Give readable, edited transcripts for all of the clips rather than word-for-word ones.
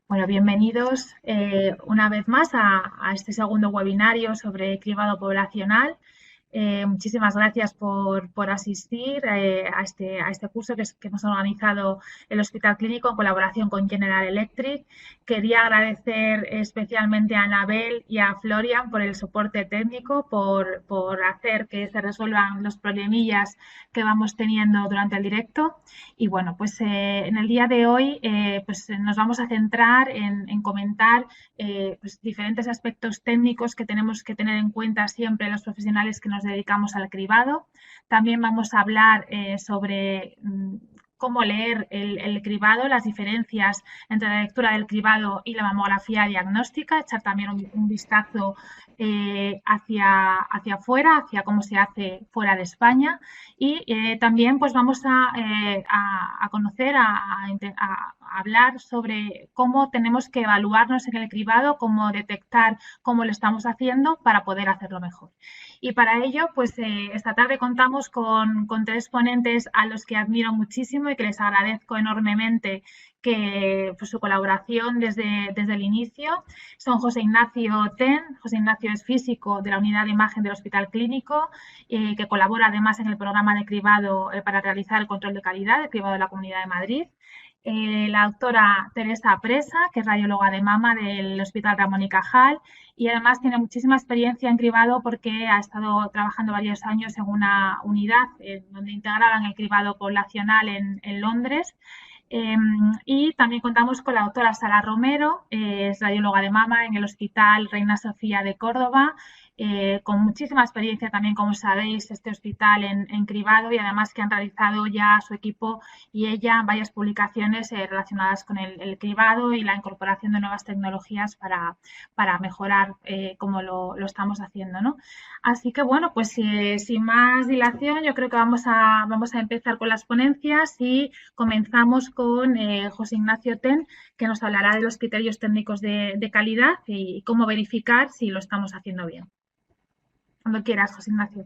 Bueno, bienvenidos una vez más a este segundo webinario sobre cribado poblacional. Muchísimas gracias por asistir a este curso que hemos organizado el Hospital Clínico en colaboración con General Electric. Quería agradecer especialmente a Anabel y a Florian por el soporte técnico, por hacer que se resuelvan los problemillas que vamos teniendo durante el directo. Y bueno, pues en el día de hoy pues nos vamos a centrar en comentar pues diferentes aspectos técnicos que tenemos que tener en cuenta siempre los profesionales que nos dedicamos al cribado. También vamos a hablar sobre cómo leer el cribado, las diferencias entre la lectura del cribado y la mamografía diagnóstica, echar también un vistazo hacia afuera, hacia cómo se hace fuera de España. Y también pues vamos a conocer, a hablar sobre cómo tenemos que evaluarnos en el cribado, cómo detectar cómo lo estamos haciendo para poder hacerlo mejor. Y para ello, pues esta tarde contamos con tres ponentes a los que admiro muchísimo y que les agradezco enormemente pues, su colaboración desde el inicio. Son José Ignacio Ten. José Ignacio es físico de la unidad de imagen del Hospital Clínico, que colabora además en el programa de cribado para realizar el control de calidad, el cribado de la Comunidad de Madrid. La doctora Teresa Presa, que es radióloga de mama del Hospital Ramón y Cajal, y además tiene muchísima experiencia en cribado porque ha estado trabajando varios años en una unidad donde integraban el cribado poblacional en Londres. Y también contamos con la doctora Sara Romero, es radióloga de mama en el Hospital Reina Sofía de Córdoba, con muchísima experiencia también, como sabéis, este hospital en cribado, y además que han realizado ya su equipo y ella varias publicaciones relacionadas con el cribado y la incorporación de nuevas tecnologías para mejorar cómo lo estamos haciendo, ¿no? Así que bueno, pues sin más dilación, yo creo que vamos a empezar con las ponencias y comenzamos con José Ignacio Ten, que nos hablará de los criterios técnicos de calidad y cómo verificar si lo estamos haciendo bien. Cuando quieras, José Ignacio.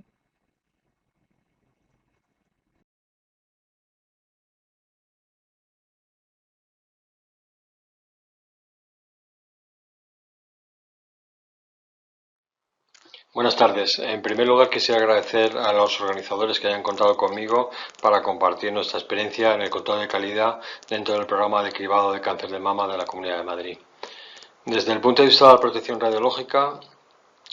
Buenas tardes. En primer lugar, quisiera agradecer a los organizadores que hayan contado conmigo para compartir nuestra experiencia en el control de calidad dentro del programa de cribado de cáncer de mama de la Comunidad de Madrid. Desde el punto de vista de la protección radiológica,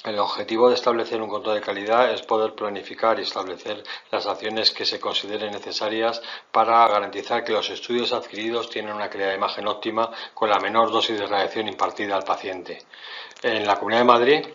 el objetivo de establecer un control de calidad es poder planificar y establecer las acciones que se consideren necesarias para garantizar que los estudios adquiridos tienen una calidad de imagen óptima con la menor dosis de radiación impartida al paciente. En la Comunidad de Madrid,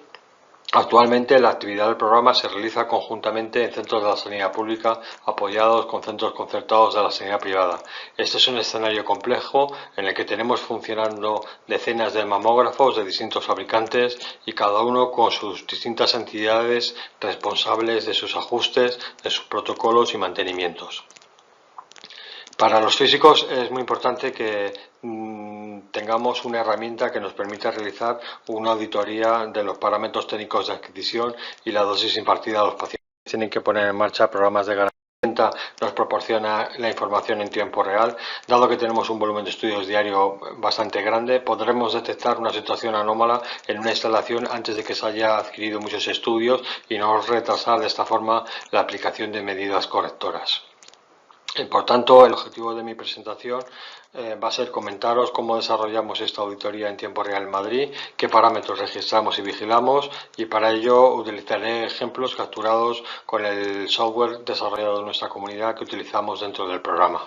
actualmente la actividad del programa se realiza conjuntamente en centros de la sanidad pública apoyados con centros concertados de la sanidad privada. Este es un escenario complejo en el que tenemos funcionando decenas de mamógrafos de distintos fabricantes y cada uno con sus distintas entidades responsables de sus ajustes, de sus protocolos y mantenimientos. Para los físicos es muy importante que tengamos una herramienta que nos permita realizar una auditoría de los parámetros técnicos de adquisición y la dosis impartida a los pacientes. Tienen que poner en marcha programas de garantía. Nos proporciona la información en tiempo real. Dado que tenemos un volumen de estudios diario bastante grande, podremos detectar una situación anómala en una instalación antes de que se haya adquirido muchos estudios y no retrasar de esta forma la aplicación de medidas correctoras. Por tanto, el objetivo de mi presentación va a ser comentaros cómo desarrollamos esta auditoría en tiempo real en Madrid, qué parámetros registramos y vigilamos, y para ello utilizaré ejemplos capturados con el software desarrollado en nuestra comunidad que utilizamos dentro del programa.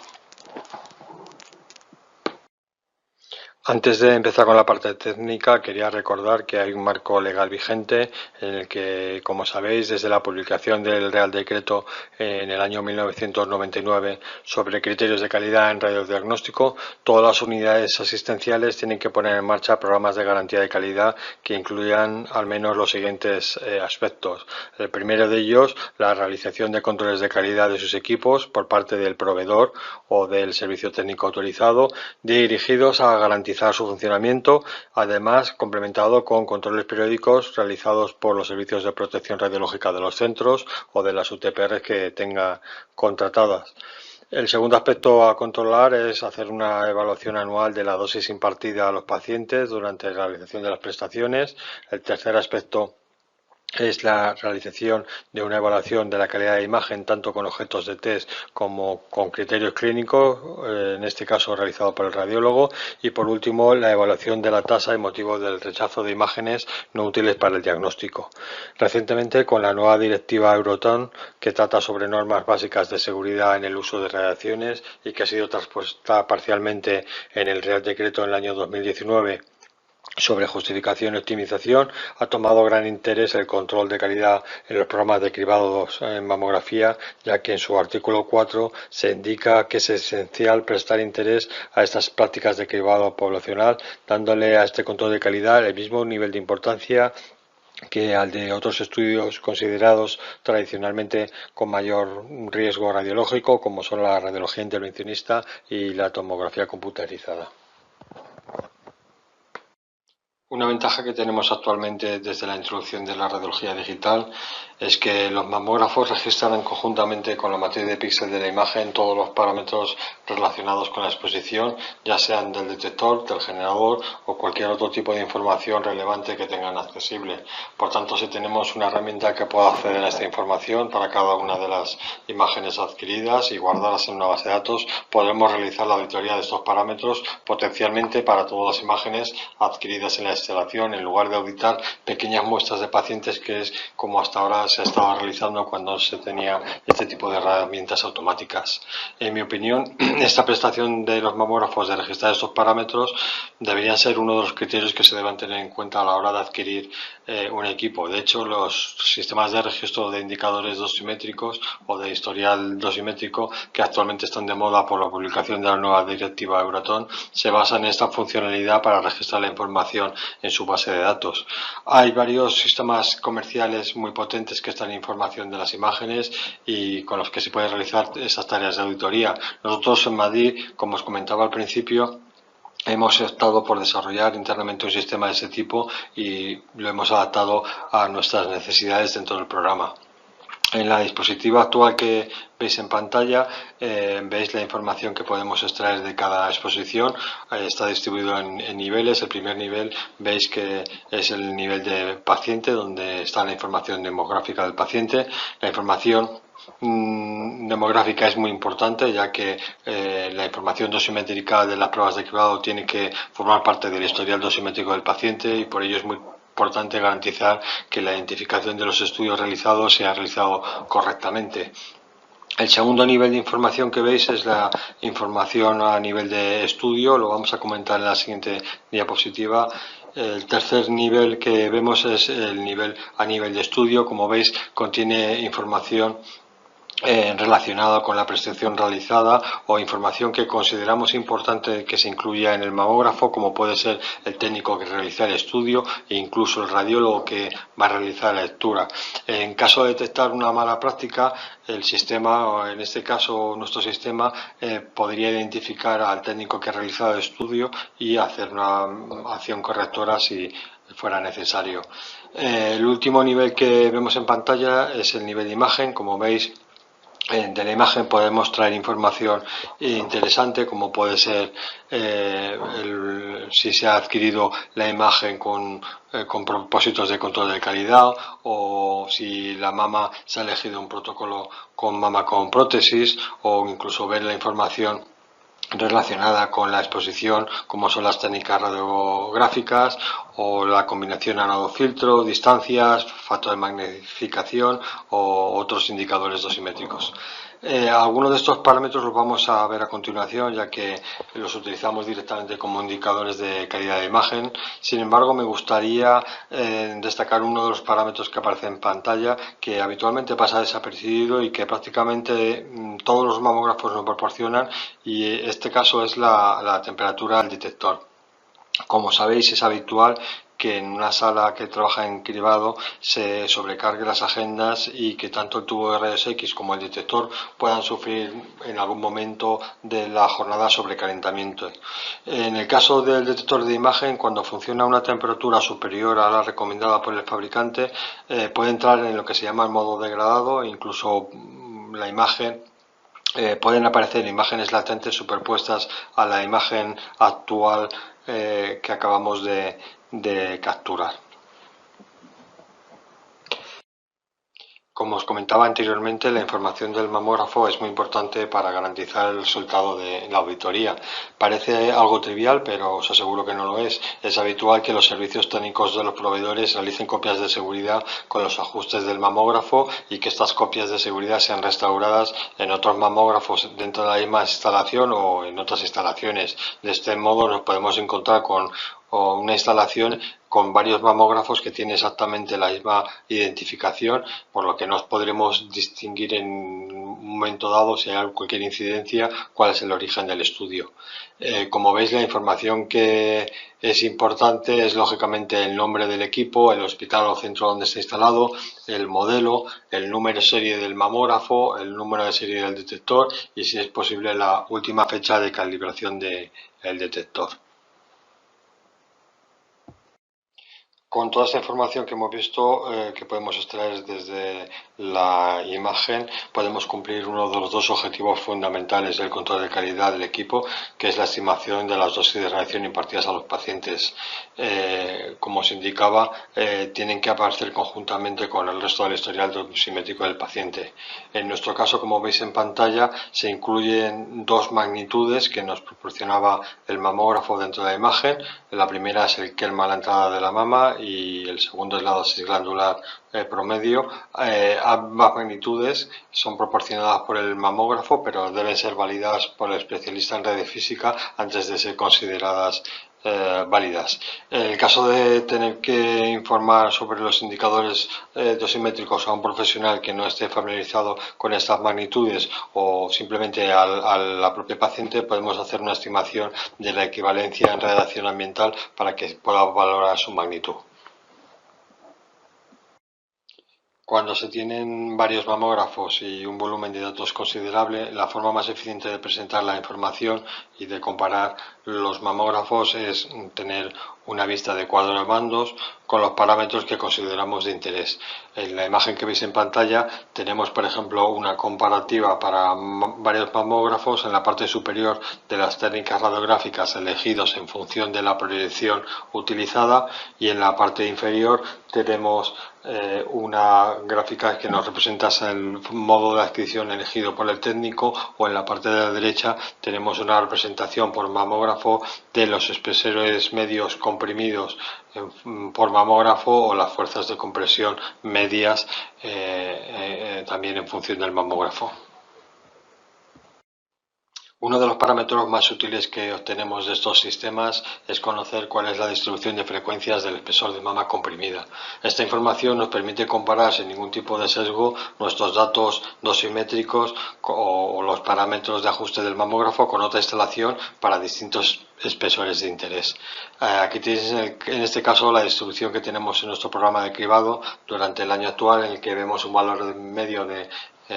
Antes de empezar con la parte técnica, quería recordar que hay un marco legal vigente en el que, como sabéis, desde la publicación del Real Decreto en el año 1999 sobre criterios de calidad en radiodiagnóstico, todas las unidades asistenciales tienen que poner en marcha programas de garantía de calidad que incluyan al menos los siguientes aspectos. El primero de ellos, la realización de controles de calidad de sus equipos por parte del proveedor o del servicio técnico autorizado, dirigidos a garantizar su funcionamiento, además complementado con controles periódicos realizados por los servicios de protección radiológica de los centros o de las UTPR que tenga contratadas. El segundo aspecto a controlar es hacer una evaluación anual de la dosis impartida a los pacientes durante la realización de las prestaciones. El tercer aspecto es la realización de una evaluación de la calidad de imagen tanto con objetos de test como con criterios clínicos, en este caso realizado por el radiólogo, y por último la evaluación de la tasa y motivo del rechazo de imágenes no útiles para el diagnóstico. Recientemente, con la nueva directiva Euratom, que trata sobre normas básicas de seguridad en el uso de radiaciones y que ha sido transpuesta parcialmente en el Real Decreto en el año 2019 sobre justificación y optimización, ha tomado gran interés el control de calidad en los programas de cribados en mamografía, ya que en su artículo 4 se indica que es esencial prestar interés a estas prácticas de cribado poblacional, dándole a este control de calidad el mismo nivel de importancia que al de otros estudios considerados tradicionalmente con mayor riesgo radiológico, como son la radiología intervencionista y la tomografía computarizada. Una ventaja que tenemos actualmente desde la introducción de la radiología digital es que los mamógrafos registran conjuntamente con la matriz de píxel de la imagen todos los parámetros relacionados con la exposición, ya sean del detector, del generador o cualquier otro tipo de información relevante que tengan accesible. Por tanto, si tenemos una herramienta que pueda acceder a esta información para cada una de las imágenes adquiridas y guardarlas en una base de datos, podremos realizar la auditoría de estos parámetros potencialmente para todas las imágenes adquiridas en la instalación, en lugar de auditar pequeñas muestras de pacientes, que es como hasta ahora se estaba realizando cuando se tenía este tipo de herramientas automáticas. En mi opinión, esta prestación de los mamógrafos de registrar estos parámetros debería ser uno de los criterios que se deban tener en cuenta a la hora de adquirir un equipo. De hecho, los sistemas de registro de indicadores dosimétricos o de historial dosimétrico que actualmente están de moda por la publicación de la nueva directiva Euratom se basan en esta funcionalidad para registrar la información en su base de datos. Hay varios sistemas comerciales muy potentes que están en información de las imágenes y con los que se puede realizar esas tareas de auditoría. Nosotros en Madrid, como os comentaba al principio, hemos optado por desarrollar internamente un sistema de ese tipo y lo hemos adaptado a nuestras necesidades dentro del programa. En la dispositiva actual que veis en pantalla veis la información que podemos extraer de cada exposición. Está distribuido en niveles. El primer nivel veis que es el nivel de paciente, donde está la información demográfica del paciente. La información demográfica es muy importante, ya que la información dosimétrica de las pruebas de cribado tiene que formar parte del historial dosimétrico del paciente y por ello es muy importante garantizar que la identificación de los estudios realizados sea realizado correctamente. El segundo nivel de información que veis es la información a nivel de estudio, lo vamos a comentar en la siguiente diapositiva. El tercer nivel que vemos es el nivel a nivel de estudio. Como veis, contiene información relacionada con la prestación realizada o información que consideramos importante que se incluya en el mamógrafo, como puede ser el técnico que realiza el estudio e incluso el radiólogo que va a realizar la lectura. En caso de detectar una mala práctica, el sistema, o en este caso nuestro sistema, podría identificar al técnico que ha realizado el estudio y hacer una acción correctora si fuera necesario. El último nivel que vemos en pantalla es el nivel de imagen. Como veis, de la imagen podemos traer información interesante, como puede ser si se ha adquirido la imagen con propósitos de control de calidad, o si la mama se ha elegido un protocolo con mama con prótesis, o incluso ver la información relacionada con la exposición, como son las técnicas radiográficas o la combinación anodofiltro, distancias, factor de magnificación o otros indicadores dosimétricos. Algunos de estos parámetros los vamos a ver a continuación, ya que los utilizamos directamente como indicadores de calidad de imagen. Sin embargo, me gustaría destacar uno de los parámetros que aparece en pantalla, que habitualmente pasa desapercibido y que prácticamente todos los mamógrafos nos proporcionan, y este caso es la temperatura del detector. Como sabéis, es habitual que en una sala que trabaja en cribado se sobrecargue las agendas y que tanto el tubo de rayos X como el detector puedan sufrir en algún momento de la jornada sobrecalentamiento. En el caso del detector de imagen, cuando funciona a una temperatura superior a la recomendada por el fabricante, puede entrar en lo que se llama el modo degradado e incluso la imagen pueden aparecer imágenes latentes superpuestas a la imagen actual que acabamos de capturar. Como os comentaba anteriormente, la información del mamógrafo es muy importante para garantizar el resultado de la auditoría. Parece algo trivial, pero os aseguro que no lo es. Es habitual que los servicios técnicos de los proveedores realicen copias de seguridad con los ajustes del mamógrafo y que estas copias de seguridad sean restauradas en otros mamógrafos dentro de la misma instalación o en otras instalaciones. De este modo nos podemos encontrar con una instalación con varios mamógrafos que tienen exactamente la misma identificación, por lo que nos podremos distinguir en un momento dado, si hay cualquier incidencia, cuál es el origen del estudio. Como veis, la información que es importante es lógicamente el nombre del equipo, el hospital o centro donde está instalado, el modelo, el número de serie del mamógrafo, el número de serie del detector y, si es posible, la última fecha de calibración del detector. Con toda esta información que hemos visto, que podemos extraer desde la imagen, podemos cumplir uno de los dos objetivos fundamentales del control de calidad del equipo, que es la estimación de las dosis de radiación impartidas a los pacientes. Como os indicaba, tienen que aparecer conjuntamente con el resto del historial dosimétrico del paciente. En nuestro caso, como veis en pantalla, se incluyen dos magnitudes que nos proporcionaba el mamógrafo dentro de la imagen. La primera es el Kelm a la entrada de la mama y el segundo es la dosis glandular promedio. Ambas magnitudes son proporcionadas por el mamógrafo, pero deben ser validadas por el especialista en radiofísica antes de ser consideradas válidas. En el caso de tener que informar sobre los indicadores dosimétricos a un profesional que no esté familiarizado con estas magnitudes o simplemente a la propia paciente, podemos hacer una estimación de la equivalencia en radiación ambiental para que pueda valorar su magnitud. Cuando se tienen varios mamógrafos y un volumen de datos considerable, la forma más eficiente de presentar la información y de comparar los mamógrafos es tener una vista de cuadro de bandos con los parámetros que consideramos de interés. En la imagen que veis en pantalla tenemos, por ejemplo, una comparativa para varios mamógrafos en la parte superior de las técnicas radiográficas elegidos en función de la proyección utilizada, y en la parte inferior tenemos una gráfica que nos representa el modo de adquisición elegido por el técnico, o en la parte de la derecha tenemos una representación por mamógrafo de los espesores medios comprimidos por mamógrafo o las fuerzas de compresión medias también en función del mamógrafo. Uno de los parámetros más útiles que obtenemos de estos sistemas es conocer cuál es la distribución de frecuencias del espesor de mama comprimida. Esta información nos permite comparar sin ningún tipo de sesgo nuestros datos dosimétricos o los parámetros de ajuste del mamógrafo con otra instalación para distintos espesores de interés. Aquí tenéis en este caso la distribución que tenemos en nuestro programa de cribado durante el año actual, en el que vemos un valor medio de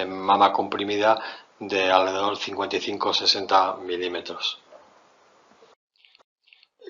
mama comprimida de alrededor 55-60 milímetros.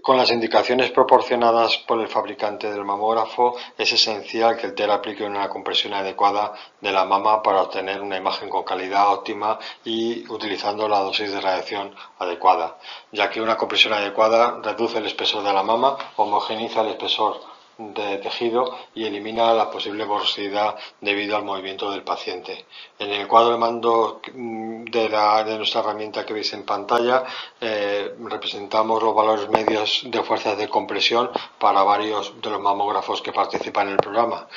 Con las indicaciones proporcionadas por el fabricante del mamógrafo, es esencial que el TER aplique una compresión adecuada de la mama para obtener una imagen con calidad óptima y utilizando la dosis de radiación adecuada, ya que una compresión adecuada reduce el espesor de la mama, homogeneiza el espesor de tejido y elimina la posible borrosidad debido al movimiento del paciente. En el cuadro de mando de nuestra herramienta que veis en pantalla representamos los valores medios de fuerzas de compresión para varios de los mamógrafos que participan en el programa.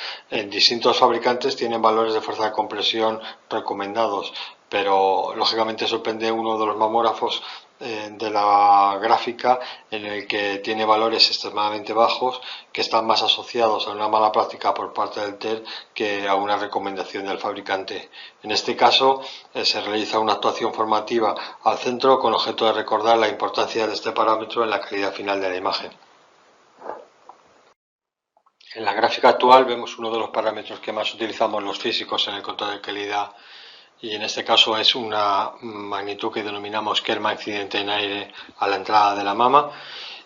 Distintos fabricantes tienen valores de fuerza de compresión recomendados, pero lógicamente sorprende uno de los mamógrafos de la gráfica, en el que tiene valores extremadamente bajos que están más asociados a una mala práctica por parte del TER que a una recomendación del fabricante. En este caso se realiza una actuación formativa al centro con objeto de recordar la importancia de este parámetro en la calidad final de la imagen. En la gráfica actual vemos uno de los parámetros que más utilizamos los físicos en el control de calidad, y en este caso es una magnitud que denominamos Kelm incidente en aire a la entrada de la mama,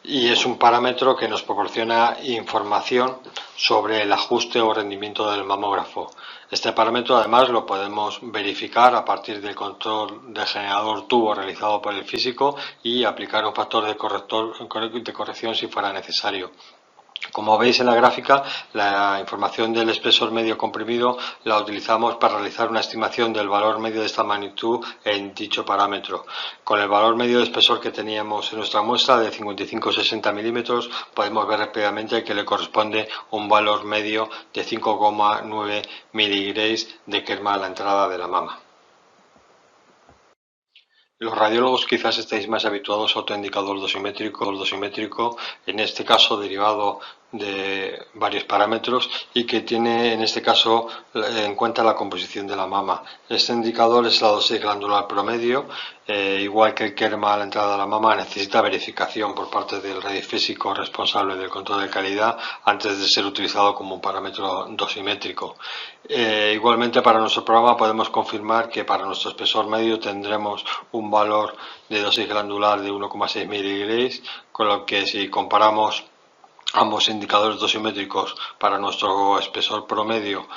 y es un parámetro que nos proporciona información sobre el ajuste o rendimiento del mamógrafo. Este parámetro además lo podemos verificar a partir del control de generador tubo realizado por el físico y aplicar un factor de corrección si fuera necesario. Como veis en la gráfica, la información del espesor medio comprimido la utilizamos para realizar una estimación del valor medio de esta magnitud en dicho parámetro. Con el valor medio de espesor que teníamos en nuestra muestra de 55-60 milímetros, podemos ver rápidamente que le corresponde un valor medio de 5,9 miligrays de kerma a la entrada de la mama. Los radiólogos quizás estéis más habituados a autoindicador dosimétrico, en este caso derivado de varios parámetros y que tiene en este caso en cuenta la composición de la mama. Este indicador es la dosis glandular promedio, igual que el kerma a la entrada de la mama necesita verificación por parte del radiofísico responsable del control de calidad antes de ser utilizado como un parámetro dosimétrico. Igualmente para nuestro programa podemos confirmar que para nuestro espesor medio tendremos un valor de dosis glandular de 1,6 miligrays, con lo que si comparamos ambos indicadores dosimétricos para nuestro espesor promedio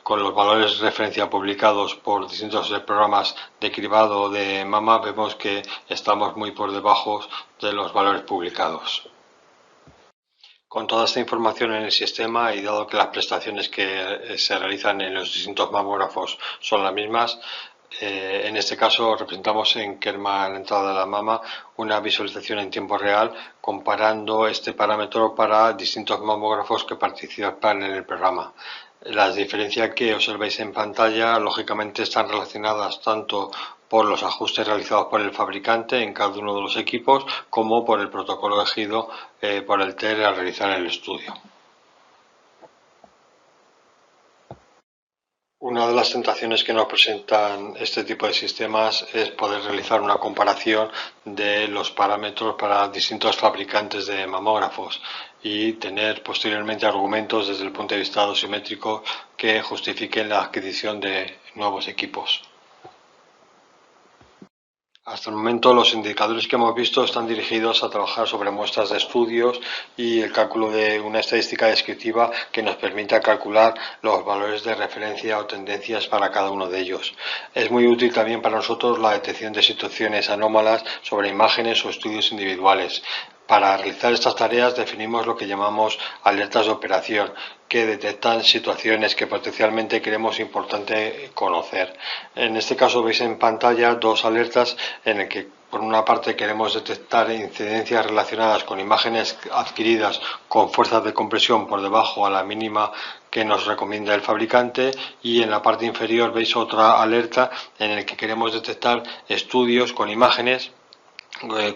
con los valores de referencia publicados por distintos programas de cribado de mama, vemos que estamos muy por debajo de los valores publicados. Con toda esta información en el sistema y dado que las prestaciones que se realizan en los distintos mamógrafos son las mismas, en este caso representamos en kerma a la entrada de la mama una visualización en tiempo real comparando este parámetro para distintos mamógrafos que participan en el programa. Las diferencias que observáis en pantalla lógicamente están relacionadas tanto por los ajustes realizados por el fabricante en cada uno de los equipos como por el protocolo elegido por el TER al realizar el estudio. Una de las tentaciones que nos presentan este tipo de sistemas es poder realizar una comparación de los parámetros para distintos fabricantes de mamógrafos y tener posteriormente argumentos desde el punto de vista dosimétrico que justifiquen la adquisición de nuevos equipos. Hasta el momento los indicadores que hemos visto están dirigidos a trabajar sobre muestras de estudios y el cálculo de una estadística descriptiva que nos permita calcular los valores de referencia o tendencias para cada uno de ellos. Es muy útil también para nosotros la detección de situaciones anómalas sobre imágenes o estudios individuales. Para realizar estas tareas definimos lo que llamamos alertas de operación, que detectan situaciones que potencialmente creemos importante conocer. En este caso veis en pantalla dos alertas en el que por una parte queremos detectar incidencias relacionadas con imágenes adquiridas con fuerzas de compresión por debajo a la mínima que nos recomienda el fabricante, y en la parte inferior veis otra alerta en el que queremos detectar estudios con imágenes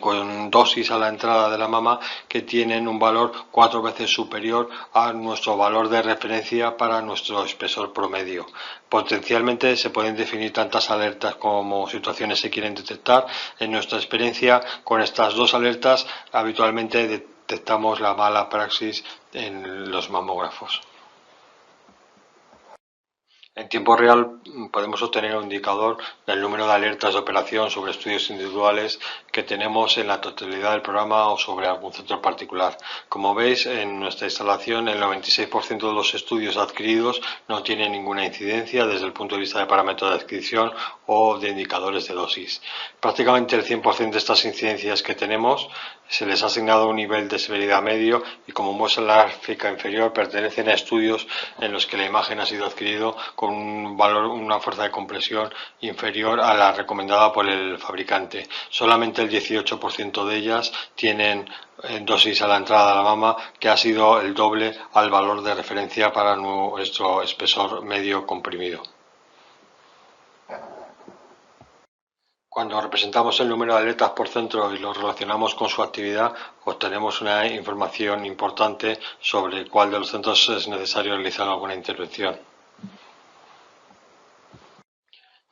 con dosis a la entrada de la mama que tienen un valor 4 veces superior a nuestro valor de referencia para nuestro espesor promedio. Potencialmente se pueden definir tantas alertas como situaciones se quieren detectar. En nuestra experiencia con estas dos alertas habitualmente detectamos la mala praxis en los mamógrafos. En tiempo real podemos obtener un indicador del número de alertas de operación sobre estudios individuales que tenemos en la totalidad del programa o sobre algún centro particular. Como veis, en nuestra instalación el 96% de los estudios adquiridos no tienen ninguna incidencia desde el punto de vista de parámetros de adquisición o de indicadores de dosis. Prácticamente el 100% de estas incidencias que tenemos se les ha asignado un nivel de severidad medio y, como muestra en la gráfica inferior, pertenecen a estudios en los que la imagen ha sido adquirida con un valor, una fuerza de compresión inferior a la recomendada por el fabricante. Solamente el 18% de ellas tienen dosis a la entrada de la mama que ha sido el doble al valor de referencia para nuestro espesor medio comprimido. Cuando representamos el número de alertas por centro y lo relacionamos con su actividad, obtenemos una información importante sobre cuál de los centros es necesario realizar alguna intervención.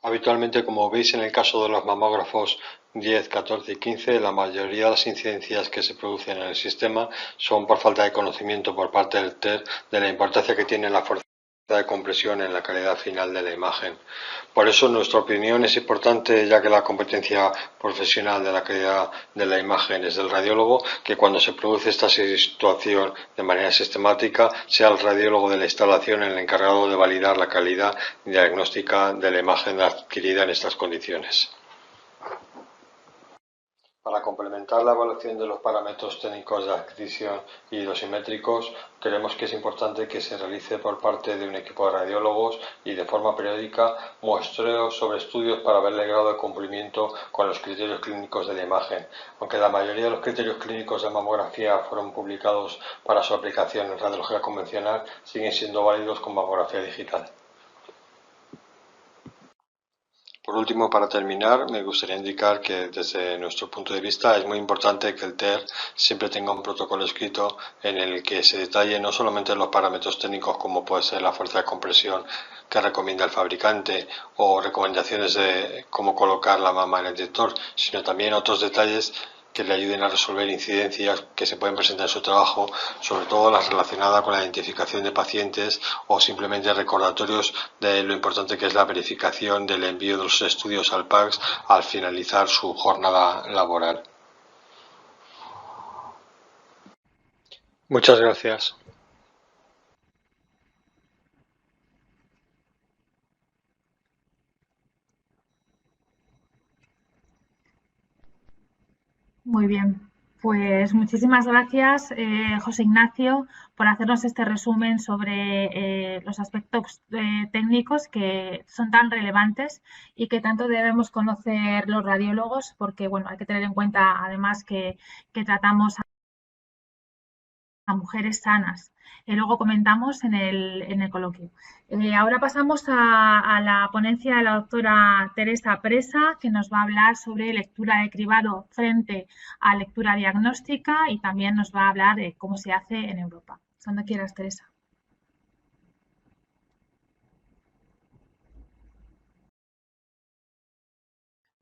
Habitualmente, como veis en el caso de los mamógrafos 10, 14 y 15, la mayoría de las incidencias que se producen en el sistema son por falta de conocimiento por parte del TER de la importancia que tiene la fuerza de compresión en la calidad final de la imagen. Por eso, en nuestra opinión, es importante, ya que la competencia profesional de la calidad de la imagen es del radiólogo, que cuando se produce esta situación de manera sistemática, sea el radiólogo de la instalación el encargado de validar la calidad diagnóstica de la imagen adquirida en estas condiciones. Para complementar la evaluación de los parámetros técnicos de adquisición y dosimétricos, creemos que es importante que se realice por parte de un equipo de radiólogos y de forma periódica muestreos sobre estudios para ver el grado de cumplimiento con los criterios clínicos de la imagen, aunque la mayoría de los criterios clínicos de mamografía fueron publicados para su aplicación en radiología convencional, siguen siendo válidos con mamografía digital. Por último, para terminar, me gustaría indicar que desde nuestro punto de vista es muy importante que el TER siempre tenga un protocolo escrito en el que se detalle no solamente los parámetros técnicos como puede ser la fuerza de compresión que recomienda el fabricante o recomendaciones de cómo colocar la mama en el detector, sino también otros detalles que le ayuden a resolver incidencias que se pueden presentar en su trabajo, sobre todo las relacionadas con la identificación de pacientes o simplemente recordatorios de lo importante que es la verificación del envío de los estudios al PACS al finalizar su jornada laboral. Muchas gracias. Muy bien, pues muchísimas gracias, José Ignacio, por hacernos este resumen sobre los aspectos técnicos que son tan relevantes y que tanto debemos conocer los radiólogos, porque bueno, hay que tener en cuenta además que tratamos a mujeres sanas. Luego comentamos en el coloquio. Ahora pasamos a la ponencia de la doctora Teresa Presa, que nos va a hablar sobre lectura de cribado frente a lectura diagnóstica y también nos va a hablar de cómo se hace en Europa. Cuando quieras, Teresa.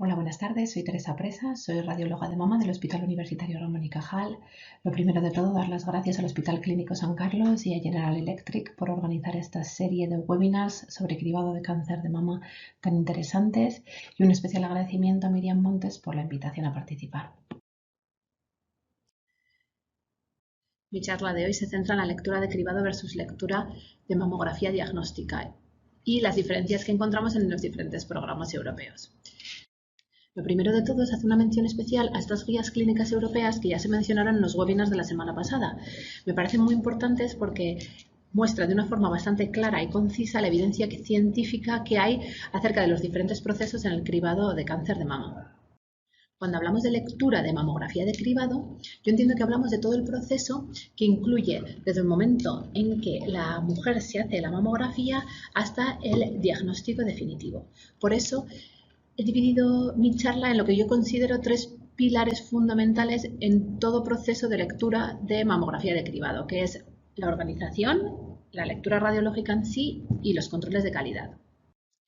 Hola, buenas tardes. Soy Teresa Presa, soy radióloga de mama del Hospital Universitario Ramón y Cajal. Lo primero de todo, dar las gracias al Hospital Clínico San Carlos y a General Electric por organizar esta serie de webinars sobre cribado de cáncer de mama tan interesantes y un especial agradecimiento a Miriam Montes por la invitación a participar. Mi charla de hoy se centra en la lectura de cribado versus lectura de mamografía diagnóstica y las diferencias que encontramos en los diferentes programas europeos. Lo primero de todo es hacer una mención especial a estas guías clínicas europeas que ya se mencionaron en los webinars de la semana pasada. Me parecen muy importantes porque muestran de una forma bastante clara y concisa la evidencia científica que hay acerca de los diferentes procesos en el cribado de cáncer de mama. Cuando hablamos de lectura de mamografía de cribado, yo entiendo que hablamos de todo el proceso que incluye desde el momento en que la mujer se hace la mamografía hasta el diagnóstico definitivo. Por eso, he dividido mi charla en lo que yo considero 3 pilares fundamentales en todo proceso de lectura de mamografía de cribado, que es la organización, la lectura radiológica en sí y los controles de calidad.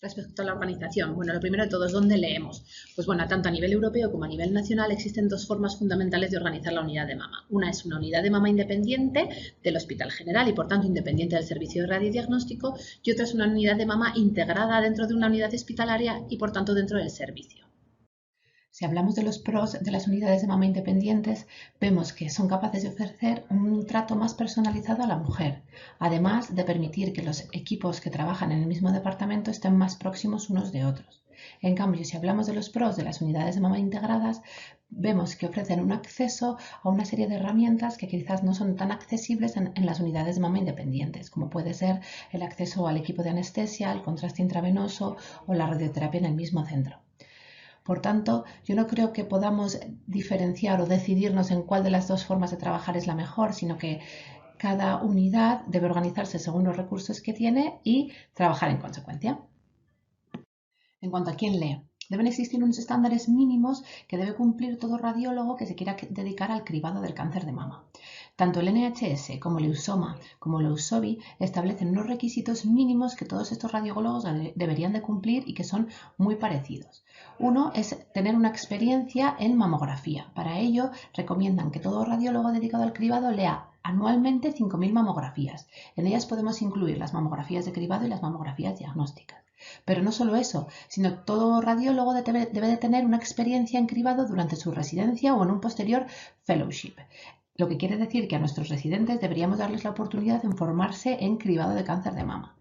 Respecto a la organización, bueno, lo primero de todo es dónde leemos. Pues bueno, tanto a nivel europeo como a nivel nacional existen 2 formas fundamentales de organizar la unidad de mama. Una es una unidad de mama independiente del Hospital General y por tanto independiente del servicio de radiodiagnóstico, y otra es una unidad de mama integrada dentro de una unidad hospitalaria y por tanto dentro del servicio. Si hablamos de los pros de las unidades de mama independientes, vemos que son capaces de ofrecer un trato más personalizado a la mujer, además de permitir que los equipos que trabajan en el mismo departamento estén más próximos unos de otros. En cambio, si hablamos de los pros de las unidades de mama integradas, vemos que ofrecen un acceso a una serie de herramientas que quizás no son tan accesibles en las unidades de mama independientes, como puede ser el acceso al equipo de anestesia, el contraste intravenoso o la radioterapia en el mismo centro. Por tanto, yo no creo que podamos diferenciar o decidirnos en cuál de las 2 formas de trabajar es la mejor, sino que cada unidad debe organizarse según los recursos que tiene y trabajar en consecuencia. En cuanto a quién lee, deben existir unos estándares mínimos que debe cumplir todo radiólogo que se quiera dedicar al cribado del cáncer de mama. Tanto el NHS como el EUSOMA como el EUSOBI establecen unos requisitos mínimos que todos estos radiólogos deberían de cumplir y que son muy parecidos. Uno es tener una experiencia en mamografía. Para ello, recomiendan que todo radiólogo dedicado al cribado lea anualmente 5.000 mamografías. En ellas podemos incluir las mamografías de cribado y las mamografías diagnósticas. Pero no solo eso, sino todo radiólogo debe de tener una experiencia en cribado durante su residencia o en un posterior fellowship. Lo que quiere decir que a nuestros residentes deberíamos darles la oportunidad de formarse en cribado de cáncer de mama.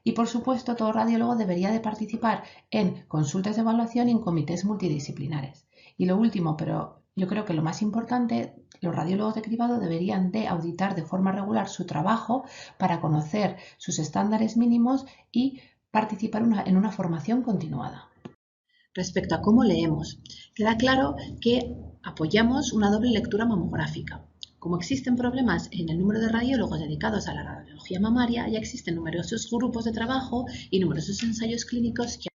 Y por supuesto, todo radiólogo debería de participar en consultas de evaluación y en comités multidisciplinares. Y lo último, pero yo creo que lo más importante, los radiólogos de cribado deberían de auditar de forma regular su trabajo para conocer sus estándares mínimos y participar en una formación continuada. Respecto a cómo leemos, queda claro que apoyamos una doble lectura mamográfica. Como existen problemas en el número de radiólogos dedicados a la radiología mamaria, ya existen numerosos grupos de trabajo y numerosos ensayos clínicos que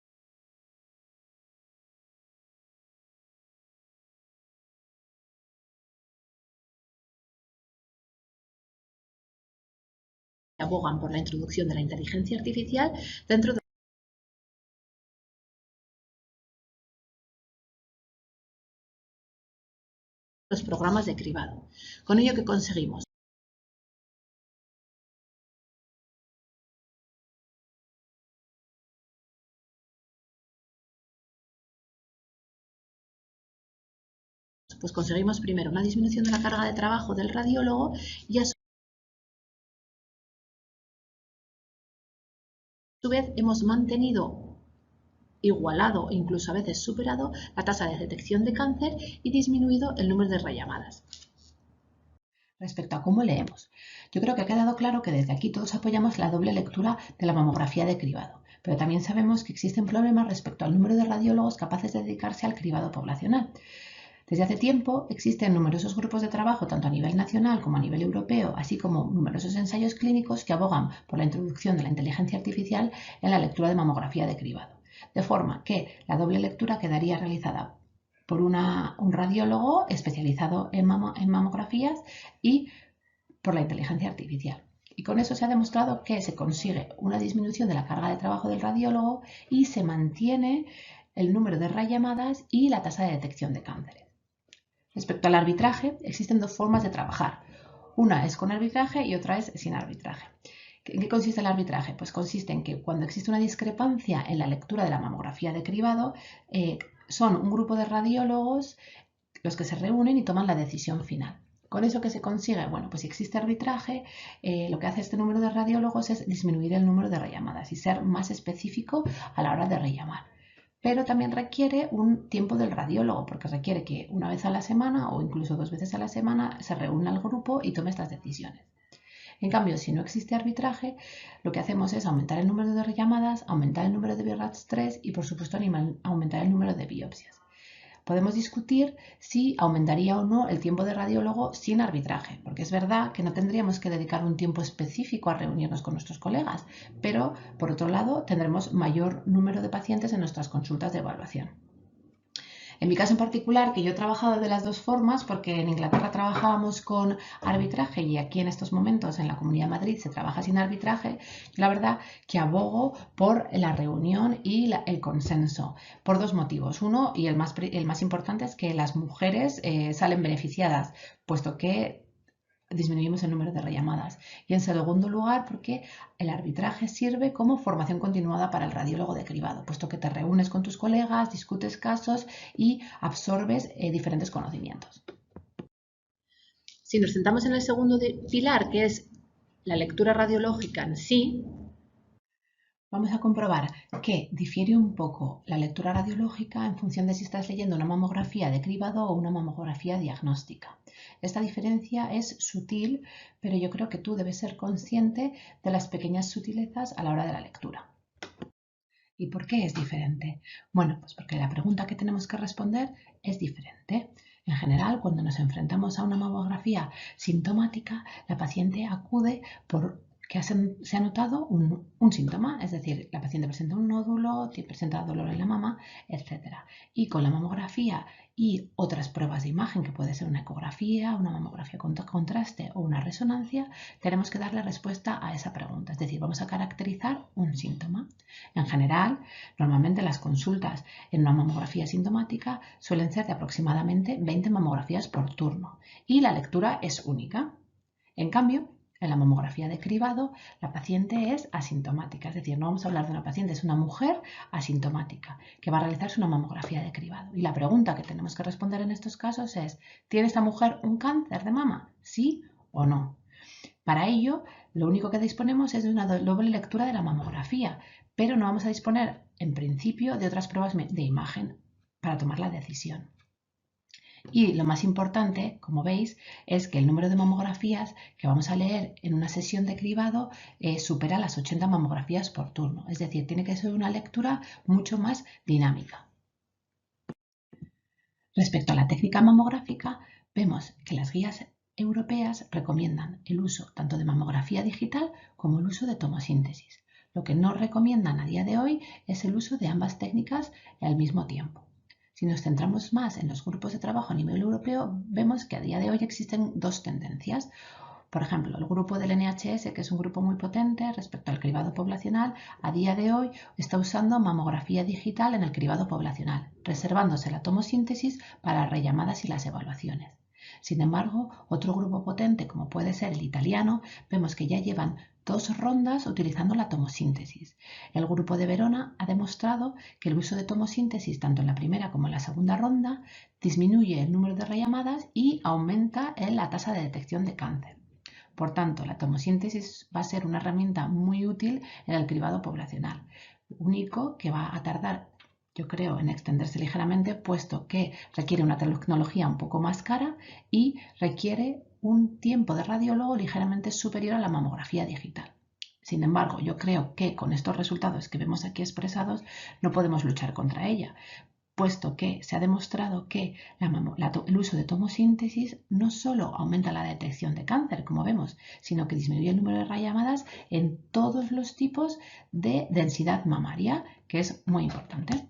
abogan por la introducción de la inteligencia artificial dentro de los programas de cribado. Con ello, ¿qué conseguimos? Pues conseguimos primero una disminución de la carga de trabajo del radiólogo y a su vez hemos mantenido, igualado e incluso a veces superado la tasa de detección de cáncer y disminuido el número de rellamadas. Respecto a cómo leemos, yo creo que ha quedado claro que desde aquí todos apoyamos la doble lectura de la mamografía de cribado, pero también sabemos que existen problemas respecto al número de radiólogos capaces de dedicarse al cribado poblacional. Desde hace tiempo existen numerosos grupos de trabajo, tanto a nivel nacional como a nivel europeo, así como numerosos ensayos clínicos que abogan por la introducción de la inteligencia artificial en la lectura de mamografía de cribado, de forma que la doble lectura quedaría realizada por un radiólogo especializado en mamografías y por la inteligencia artificial. Y con eso se ha demostrado que se consigue una disminución de la carga de trabajo del radiólogo y se mantiene el número de rellamadas y la tasa de detección de cánceres. Respecto al arbitraje, existen dos formas de trabajar. Una es con arbitraje y otra es sin arbitraje. ¿En qué consiste el arbitraje? Pues consiste en que cuando existe una discrepancia en la lectura de la mamografía de cribado, son un grupo de radiólogos los que se reúnen y toman la decisión final. ¿Con eso qué se consigue? Bueno, pues si existe arbitraje, lo que hace este número de radiólogos es disminuir el número de rellamadas y ser más específico a la hora de rellamar. Pero también requiere un tiempo del radiólogo, porque requiere que una vez a la semana o incluso 2 veces a la semana se reúna el grupo y tome estas decisiones. En cambio, si no existe arbitraje, lo que hacemos es aumentar el número de rellamadas, aumentar el número de BRAF3 y, por supuesto, aumentar el número de biopsias. Podemos discutir si aumentaría o no el tiempo de radiólogo sin arbitraje, porque es verdad que no tendríamos que dedicar un tiempo específico a reunirnos con nuestros colegas, pero por otro lado tendremos mayor número de pacientes en nuestras consultas de evaluación. En mi caso en particular, que yo he trabajado de las dos formas, porque en Inglaterra trabajábamos con arbitraje y aquí en estos momentos en la Comunidad de Madrid se trabaja sin arbitraje, la verdad que abogo por la reunión y el consenso, por dos motivos. Uno, y el más importante, es que las mujeres salen beneficiadas, puesto que disminuimos el número de rellamadas. Y en segundo lugar, porque el arbitraje sirve como formación continuada para el radiólogo de cribado, puesto que te reúnes con tus colegas, discutes casos y absorbes diferentes conocimientos. Si nos centramos en el segundo pilar, que es la lectura radiológica en sí, vamos a comprobar que difiere un poco la lectura radiológica en función de si estás leyendo una mamografía de cribado o una mamografía diagnóstica. Esta diferencia es sutil, pero yo creo que tú debes ser consciente de las pequeñas sutilezas a la hora de la lectura. ¿Y por qué es diferente? Bueno, pues porque la pregunta que tenemos que responder es diferente. En general, cuando nos enfrentamos a una mamografía sintomática, la paciente acude porque se ha notado un síntoma, es decir, la paciente presenta un nódulo, presenta dolor en la mama, etc. Y con la mamografía y otras pruebas de imagen, que puede ser una ecografía, una mamografía con contraste o una resonancia, tenemos que darle respuesta a esa pregunta, es decir, vamos a caracterizar un síntoma. En general, normalmente las consultas en una mamografía sintomática suelen ser de aproximadamente 20 mamografías por turno y la lectura es única. En cambio, en la mamografía de cribado, la paciente es asintomática, es decir, no vamos a hablar de una paciente, es una mujer asintomática que va a realizarse una mamografía de cribado. Y la pregunta que tenemos que responder en estos casos es, ¿tiene esta mujer un cáncer de mama? ¿Sí o no? Para ello, lo único que disponemos es de una doble lectura de la mamografía, pero no vamos a disponer, en principio, de otras pruebas de imagen para tomar la decisión. Y lo más importante, como veis, es que el número de mamografías que vamos a leer en una sesión de cribado supera las 80 mamografías por turno. Es decir, tiene que ser una lectura mucho más dinámica. Respecto a la técnica mamográfica, vemos que las guías europeas recomiendan el uso tanto de mamografía digital como el uso de tomosíntesis. Lo que no recomiendan a día de hoy es el uso de ambas técnicas al mismo tiempo. Si nos centramos más en los grupos de trabajo a nivel europeo, vemos que a día de hoy existen dos tendencias. Por ejemplo, el grupo del NHS, que es un grupo muy potente respecto al cribado poblacional, a día de hoy está usando mamografía digital en el cribado poblacional, reservándose la tomosíntesis para las rellamadas y las evaluaciones. Sin embargo, otro grupo potente, como puede ser el italiano, vemos que ya llevan 2 rondas utilizando la tomosíntesis. El grupo de Verona ha demostrado que el uso de tomosíntesis, tanto en la primera como en la segunda ronda, disminuye el número de rellamadas y aumenta la tasa de detección de cáncer. Por tanto, la tomosíntesis va a ser una herramienta muy útil en el cribado poblacional, único que va a tardar, yo creo, en extenderse ligeramente, puesto que requiere una tecnología un poco más cara y requiere un tiempo de radiólogo ligeramente superior a la mamografía digital. Sin embargo, yo creo que con estos resultados que vemos aquí expresados no podemos luchar contra ella, puesto que se ha demostrado que el uso de tomosíntesis no solo aumenta la detección de cáncer, como vemos, sino que disminuye el número de rellamadas en todos los tipos de densidad mamaria, que es muy importante.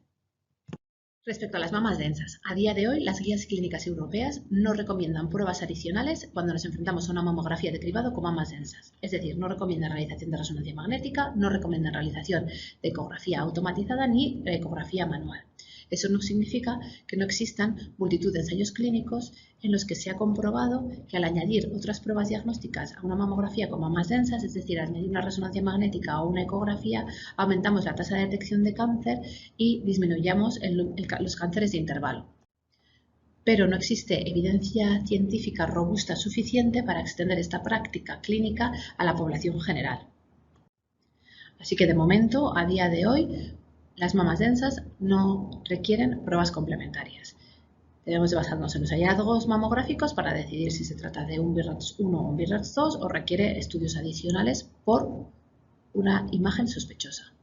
Respecto a las mamas densas, a día de hoy las guías clínicas europeas no recomiendan pruebas adicionales cuando nos enfrentamos a una mamografía de cribado con mamas densas. Es decir, no recomiendan realización de resonancia magnética, no recomiendan realización de ecografía automatizada ni ecografía manual. Eso no significa que no existan multitud de ensayos clínicos en los que se ha comprobado que al añadir otras pruebas diagnósticas a una mamografía con mamas densas, es decir, al añadir una resonancia magnética o una ecografía, aumentamos la tasa de detección de cáncer y disminuyamos los cánceres de intervalo. Pero no existe evidencia científica robusta suficiente para extender esta práctica clínica a la población general. Así que de momento, a día de hoy, las mamas densas no requieren pruebas complementarias. Debemos de basarnos en los hallazgos mamográficos para decidir si se trata de un BIRATS 1 o un BIRATS 2 o requiere estudios adicionales por una imagen sospechosa.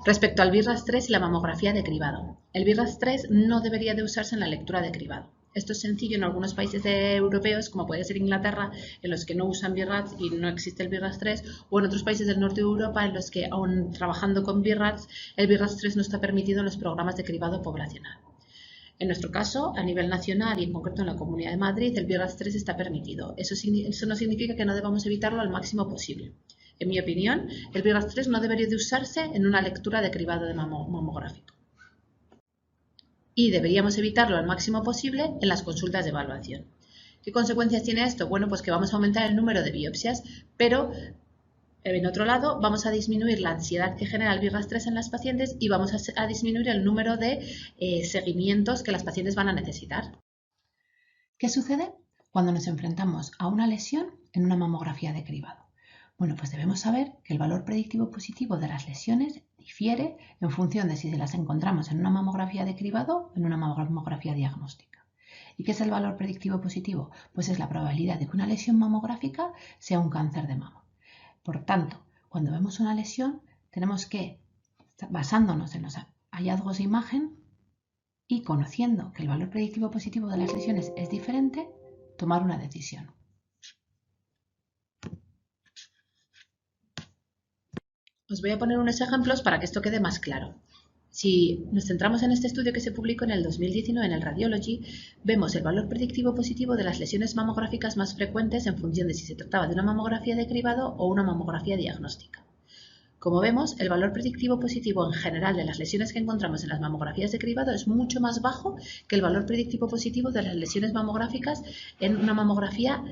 Respecto al BIRATS 3 y la mamografía de cribado, el BIRATS 3 no debería de usarse en la lectura de cribado. Esto es sencillo en algunos países europeos, como puede ser Inglaterra, en los que no usan BIRATS y no existe el BIRATS 3, o en otros países del norte de Europa, en los que, aún trabajando con BIRATS, el BIRATS 3 no está permitido en los programas de cribado poblacional. En nuestro caso, a nivel nacional y en concreto en la Comunidad de Madrid, el BIRATS 3 está permitido. Eso no significa que no debamos evitarlo al máximo posible. En mi opinión, el BIRATS 3 no debería de usarse en una lectura de cribado de mamográfico. Y deberíamos evitarlo al máximo posible en las consultas de evaluación. ¿Qué consecuencias tiene esto? Bueno, pues que vamos a aumentar el número de biopsias, pero en otro lado vamos a disminuir la ansiedad que genera el BIRATS 3 en las pacientes y vamos a disminuir el número de seguimientos que las pacientes van a necesitar. ¿Qué sucede cuando nos enfrentamos a una lesión en una mamografía de cribado? Bueno, pues debemos saber que el valor predictivo positivo de las lesiones difiere en función de si las encontramos en una mamografía de cribado o en una mamografía diagnóstica. ¿Y qué es el valor predictivo positivo? Pues es la probabilidad de que una lesión mamográfica sea un cáncer de mama. Por tanto, cuando vemos una lesión, tenemos que, basándonos en los hallazgos de imagen y conociendo que el valor predictivo positivo de las lesiones es diferente, tomar una decisión. Os voy a poner unos ejemplos para que esto quede más claro. Si nos centramos en este estudio que se publicó en el 2019 en el Radiology, vemos el valor predictivo positivo de las lesiones mamográficas más frecuentes en función de si se trataba de una mamografía de cribado o una mamografía diagnóstica. Como vemos, el valor predictivo positivo en general de las lesiones que encontramos en las mamografías de cribado es mucho más bajo que el valor predictivo positivo de las lesiones mamográficas en una mamografía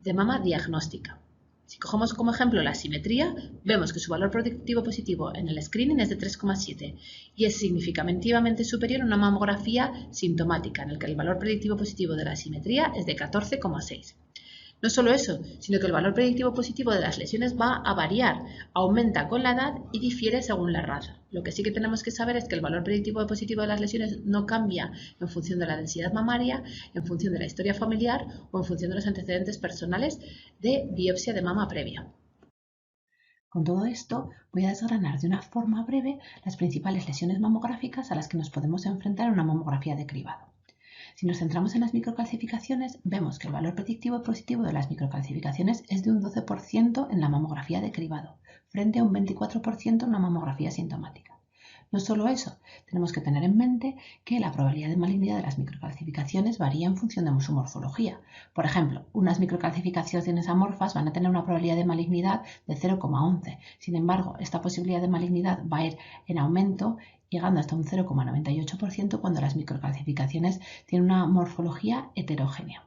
de mama diagnóstica. Si cogemos como ejemplo la asimetría, vemos que su valor predictivo positivo en el screening es de 3,7 y es significativamente superior a una mamografía sintomática, en el que el valor predictivo positivo de la asimetría es de 14,6. No solo eso, sino que el valor predictivo positivo de las lesiones va a variar, aumenta con la edad y difiere según la raza. Lo que sí que tenemos que saber es que el valor predictivo positivo de las lesiones no cambia en función de la densidad mamaria, en función de la historia familiar o en función de los antecedentes personales de biopsia de mama previa. Con todo esto, voy a desgranar de una forma breve las principales lesiones mamográficas a las que nos podemos enfrentar en una mamografía de cribado. Si nos centramos en las microcalcificaciones, vemos que el valor predictivo positivo de las microcalcificaciones es de un 12% en la mamografía de cribado, frente a un 24% en una mamografía sintomática. No solo eso, tenemos que tener en mente que la probabilidad de malignidad de las microcalcificaciones varía en función de su morfología. Por ejemplo, unas microcalcificaciones amorfas van a tener una probabilidad de malignidad de 0,11. Sin embargo, esta posibilidad de malignidad va a ir en aumento, llegando hasta un 0,98% cuando las microcalcificaciones tienen una morfología heterogénea.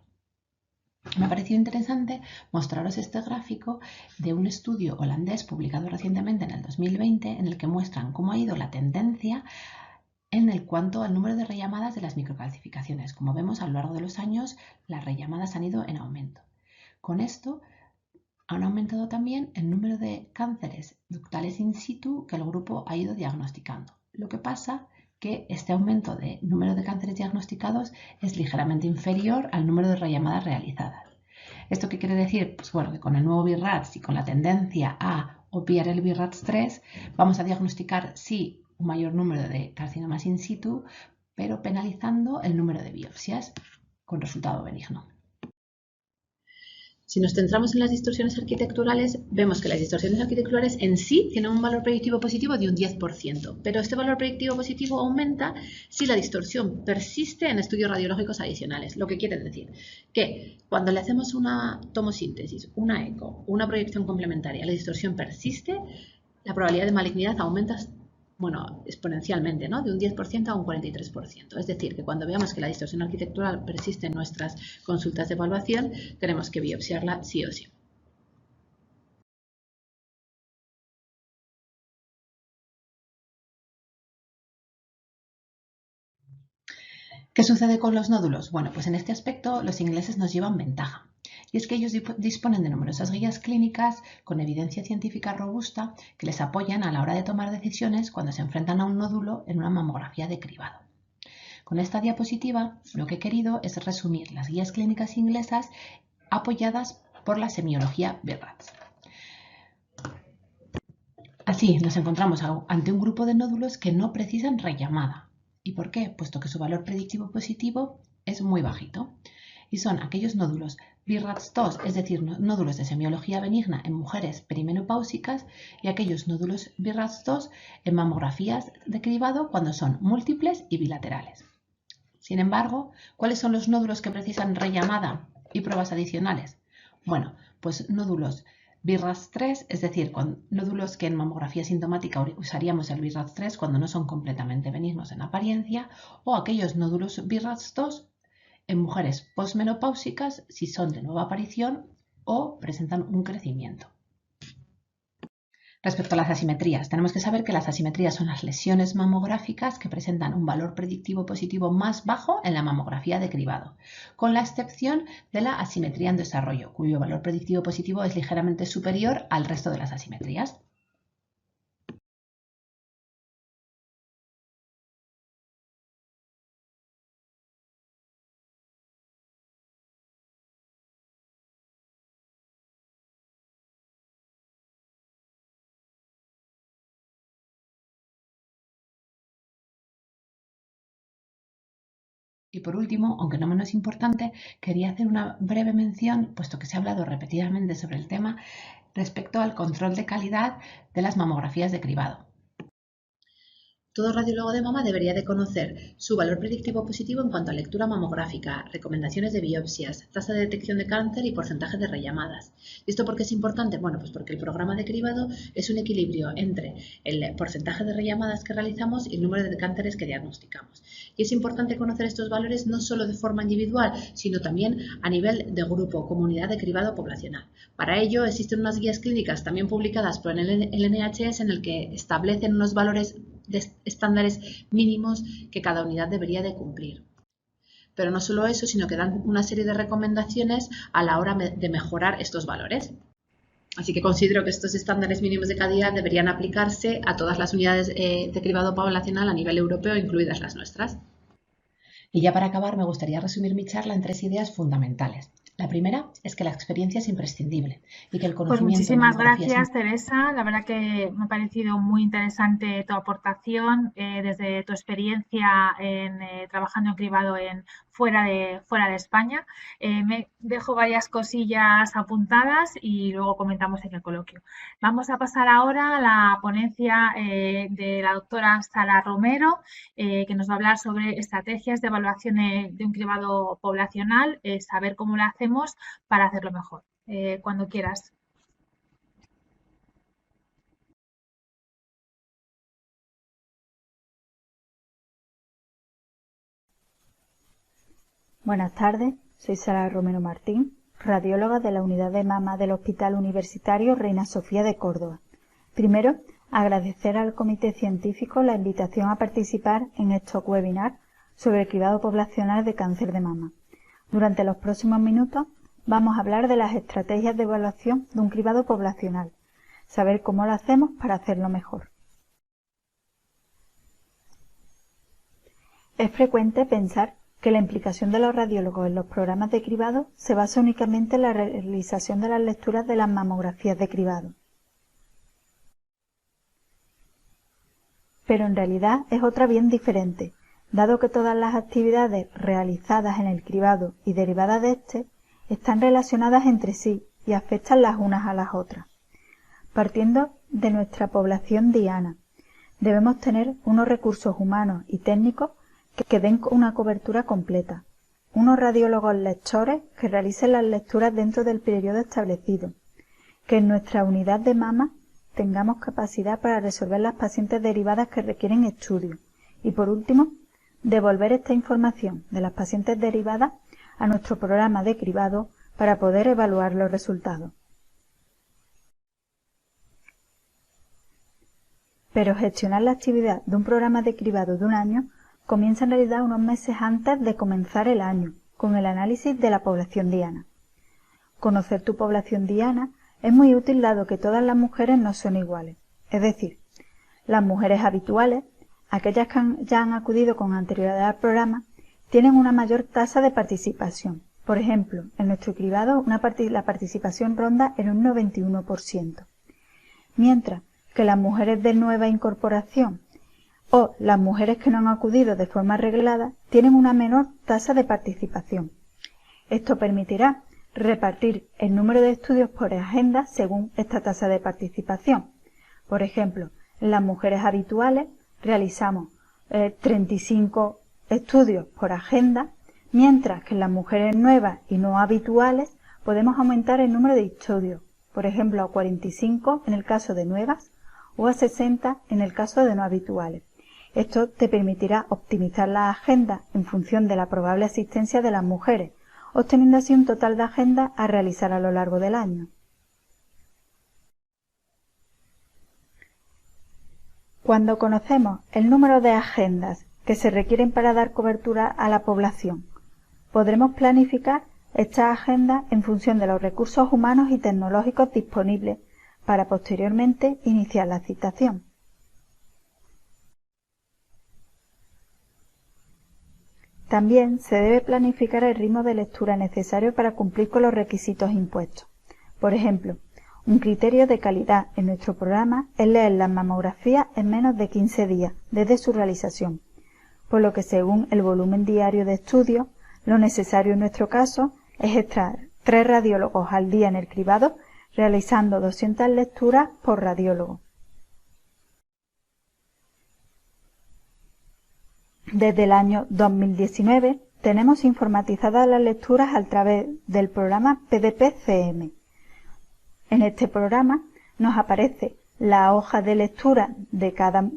Me ha parecido interesante mostraros este gráfico de un estudio holandés publicado recientemente en el 2020 en el que muestran cómo ha ido la tendencia en cuanto al número de rellamadas de las microcalcificaciones. Como vemos, a lo largo de los años las rellamadas han ido en aumento. Con esto han aumentado también el número de cánceres ductales in situ que el grupo ha ido diagnosticando. Lo que pasa que este aumento de número de cánceres diagnosticados es ligeramente inferior al número de rellamadas realizadas. ¿Esto qué quiere decir? Pues bueno, que con el nuevo BIRATS y con la tendencia a obviar el BIRATS3, vamos a diagnosticar sí un mayor número de carcinomas in situ, pero penalizando el número de biopsias con resultado benigno. Si nos centramos en las distorsiones arquitecturales, vemos que las distorsiones arquitecturales en sí tienen un valor predictivo positivo de un 10%, pero este valor predictivo positivo aumenta si la distorsión persiste en estudios radiológicos adicionales, lo que quiere decir que cuando le hacemos una tomosíntesis, una eco, una proyección complementaria, la distorsión persiste, la probabilidad de malignidad aumenta exponencialmente, ¿no? De un 10% a un 43%. Es decir, que cuando veamos que la distorsión arquitectural persiste en nuestras consultas de evaluación, tenemos que biopsiarla sí o sí. ¿Qué sucede con los nódulos? Bueno, pues en este aspecto los ingleses nos llevan ventaja. Y es que ellos disponen de numerosas guías clínicas con evidencia científica robusta que les apoyan a la hora de tomar decisiones cuando se enfrentan a un nódulo en una mamografía de cribado. Con esta diapositiva lo que he querido es resumir las guías clínicas inglesas apoyadas por la semiología BIRATS. Así nos encontramos ante un grupo de nódulos que no precisan rellamada. ¿Y por qué? Puesto que su valor predictivo positivo es muy bajito. Y son aquellos nódulos BIRATS2, es decir, nódulos de semiología benigna en mujeres perimenopáusicas, y aquellos nódulos BIRATS2 en mamografías de cribado cuando son múltiples y bilaterales. Sin embargo, ¿cuáles son los nódulos que precisan rellamada y pruebas adicionales? Bueno, pues nódulos BIRATS3, es decir, nódulos que en mamografía sintomática usaríamos el BIRATS3 cuando no son completamente benignos en apariencia, o aquellos nódulos BIRATS2 en mujeres posmenopáusicas si son de nueva aparición o presentan un crecimiento. Respecto a las asimetrías, tenemos que saber que las asimetrías son las lesiones mamográficas que presentan un valor predictivo positivo más bajo en la mamografía de cribado, con la excepción de la asimetría en desarrollo, cuyo valor predictivo positivo es ligeramente superior al resto de las asimetrías. Y por último, aunque no menos importante, quería hacer una breve mención, puesto que se ha hablado repetidamente sobre el tema, respecto al control de calidad de las mamografías de cribado. Todo radiólogo de mama debería de conocer su valor predictivo positivo en cuanto a lectura mamográfica, recomendaciones de biopsias, tasa de detección de cáncer y porcentaje de rellamadas. ¿Y esto por qué es importante? Bueno, pues porque el programa de cribado es un equilibrio entre el porcentaje de rellamadas que realizamos y el número de cánceres que diagnosticamos. Y es importante conocer estos valores no solo de forma individual, sino también a nivel de grupo, comunidad de cribado poblacional. Para ello existen unas guías clínicas también publicadas por el NHS en el que establecen unos valores de estándares mínimos que cada unidad debería de cumplir. Pero no solo eso, sino que dan una serie de recomendaciones a la hora de mejorar estos valores. Así que considero que estos estándares mínimos de calidad deberían aplicarse a todas las unidades de cribado poblacional a nivel europeo, incluidas las nuestras. Y ya para acabar, me gustaría resumir mi charla en 3 ideas fundamentales. La primera es que la experiencia es imprescindible y que el conocimiento... Pues muchísimas gracias, Teresa. La verdad que me ha parecido muy interesante tu aportación desde tu experiencia trabajando en cribado fuera de España. Me dejo varias cosillas apuntadas y luego comentamos en el coloquio. Vamos a pasar ahora a la ponencia de la doctora Sara Romero, que nos va a hablar sobre estrategias de evaluación de un cribado poblacional, saber cómo lo hacemos para hacerlo mejor. Cuando quieras. Buenas tardes, soy Sara Romero Martín, radióloga de la unidad de mama del Hospital Universitario Reina Sofía de Córdoba. Primero, agradecer al Comité Científico la invitación a participar en estos webinars sobre el cribado poblacional de cáncer de mama. Durante los próximos minutos vamos a hablar de las estrategias de evaluación de un cribado poblacional, saber cómo lo hacemos para hacerlo mejor. Es frecuente pensar que la implicación de los radiólogos en los programas de cribado se basa únicamente en la realización de las lecturas de las mamografías de cribado. Pero en realidad es otra bien diferente, dado que todas las actividades realizadas en el cribado y derivadas de este están relacionadas entre sí y afectan las unas a las otras. Partiendo de nuestra población diana, debemos tener unos recursos humanos y técnicos que den una cobertura completa, unos radiólogos lectores que realicen las lecturas dentro del periodo establecido, que en nuestra unidad de mama tengamos capacidad para resolver las pacientes derivadas que requieren estudio y, por último, devolver esta información de las pacientes derivadas a nuestro programa de cribado para poder evaluar los resultados. Pero gestionar la actividad de un programa de cribado de un año comienza en realidad unos meses antes de comenzar el año, con el análisis de la población diana. Conocer tu población diana es muy útil dado que todas las mujeres no son iguales, es decir, las mujeres habituales, aquellas que ya han acudido con anterioridad al programa, tienen una mayor tasa de participación. Por ejemplo, en nuestro cribado la participación ronda en un 91%, mientras que las mujeres de nueva incorporación o las mujeres que no han acudido de forma reglada tienen una menor tasa de participación. Esto permitirá repartir el número de estudios por agenda según esta tasa de participación. Por ejemplo, en las mujeres habituales realizamos 35 estudios por agenda, mientras que en las mujeres nuevas y no habituales podemos aumentar el número de estudios, por ejemplo a 45 en el caso de nuevas o a 60 en el caso de no habituales. Esto te permitirá optimizar la agenda en función de la probable asistencia de las mujeres, obteniendo así un total de agenda a realizar a lo largo del año. Cuando conocemos el número de agendas que se requieren para dar cobertura a la población, podremos planificar estas agendas en función de los recursos humanos y tecnológicos disponibles para posteriormente iniciar la citación. También se debe planificar el ritmo de lectura necesario para cumplir con los requisitos impuestos. Por ejemplo, un criterio de calidad en nuestro programa es leer las mamografías en menos de 15 días desde su realización, por lo que según el volumen diario de estudio, lo necesario en nuestro caso es extraer 3 radiólogos al día en el cribado, realizando 200 lecturas por radiólogo. Desde el año 2019 tenemos informatizadas las lecturas a través del programa PDP-CM. En este programa nos aparece la hoja de lectura de cada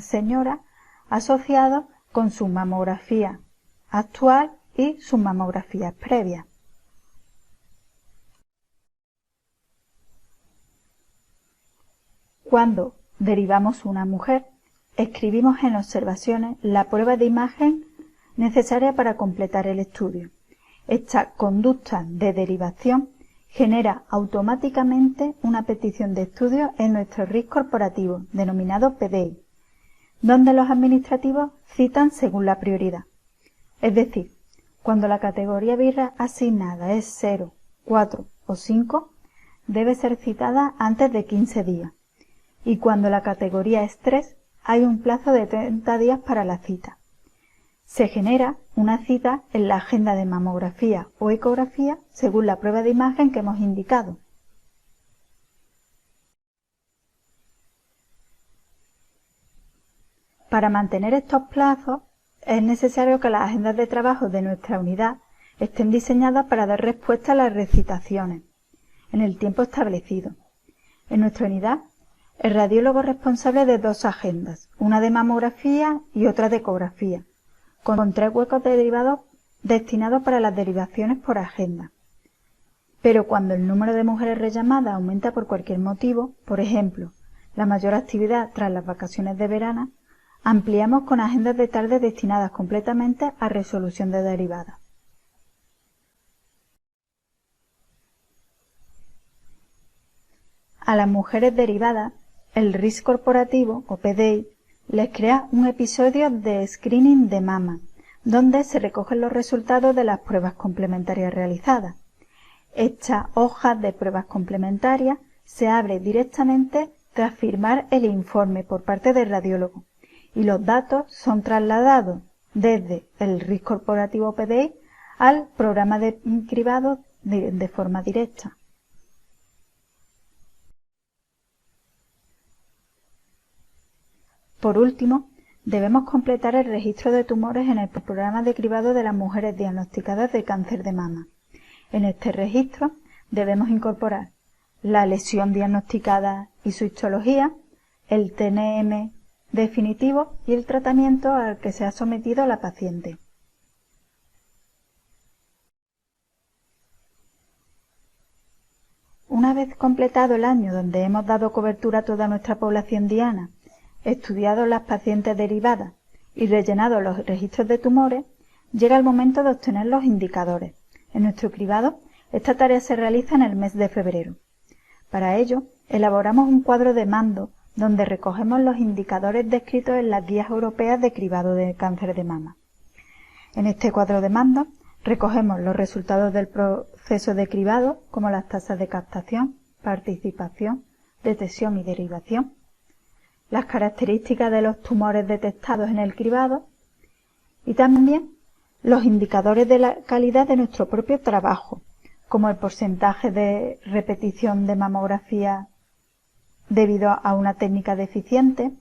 señora asociada con su mamografía actual y sus mamografías previas. Cuando derivamos una mujer, escribimos en observaciones la prueba de imagen necesaria para completar el estudio. Esta conducta de derivación genera automáticamente una petición de estudio en nuestro RIS corporativo, denominado PDI, donde los administrativos citan según la prioridad. Es decir, cuando la categoría birra asignada es 0, 4 o 5, debe ser citada antes de 15 días. Y cuando la categoría es 3, hay un plazo de 30 días para la cita. Se genera una cita en la agenda de mamografía o ecografía según la prueba de imagen que hemos indicado. Para mantener estos plazos es necesario que las agendas de trabajo de nuestra unidad estén diseñadas para dar respuesta a las recitaciones en el tiempo establecido. En nuestra unidad, el radiólogo es responsable de 2 agendas, una de mamografía y otra de ecografía, con 3 huecos derivados destinados para las derivaciones por agenda. Pero cuando el número de mujeres rellamadas aumenta por cualquier motivo, por ejemplo, la mayor actividad tras las vacaciones de verano, ampliamos con agendas de tarde destinadas completamente a resolución de derivadas. A las mujeres derivadas, el RIS corporativo o PDI les crea un episodio de screening de mama, donde se recogen los resultados de las pruebas complementarias realizadas. Esta hoja de pruebas complementarias se abre directamente tras firmar el informe por parte del radiólogo y los datos son trasladados desde el RIS corporativo PDI al programa de cribado de forma directa. Por último, debemos completar el registro de tumores en el programa de cribado de las mujeres diagnosticadas de cáncer de mama. En este registro debemos incorporar la lesión diagnosticada y su histología, el TNM definitivo y el tratamiento al que se ha sometido la paciente. Una vez completado el año donde hemos dado cobertura a toda nuestra población diana, estudiado las pacientes derivadas y rellenado los registros de tumores, llega el momento de obtener los indicadores. En nuestro cribado, esta tarea se realiza en el mes de febrero. Para ello, elaboramos un cuadro de mando donde recogemos los indicadores descritos en las guías europeas de cribado de cáncer de mama. En este cuadro de mando recogemos los resultados del proceso de cribado, como las tasas de captación, participación, detección y derivación, las características de los tumores detectados en el cribado y también los indicadores de la calidad de nuestro propio trabajo, como el porcentaje de repetición de mamografía debido a una técnica deficiente,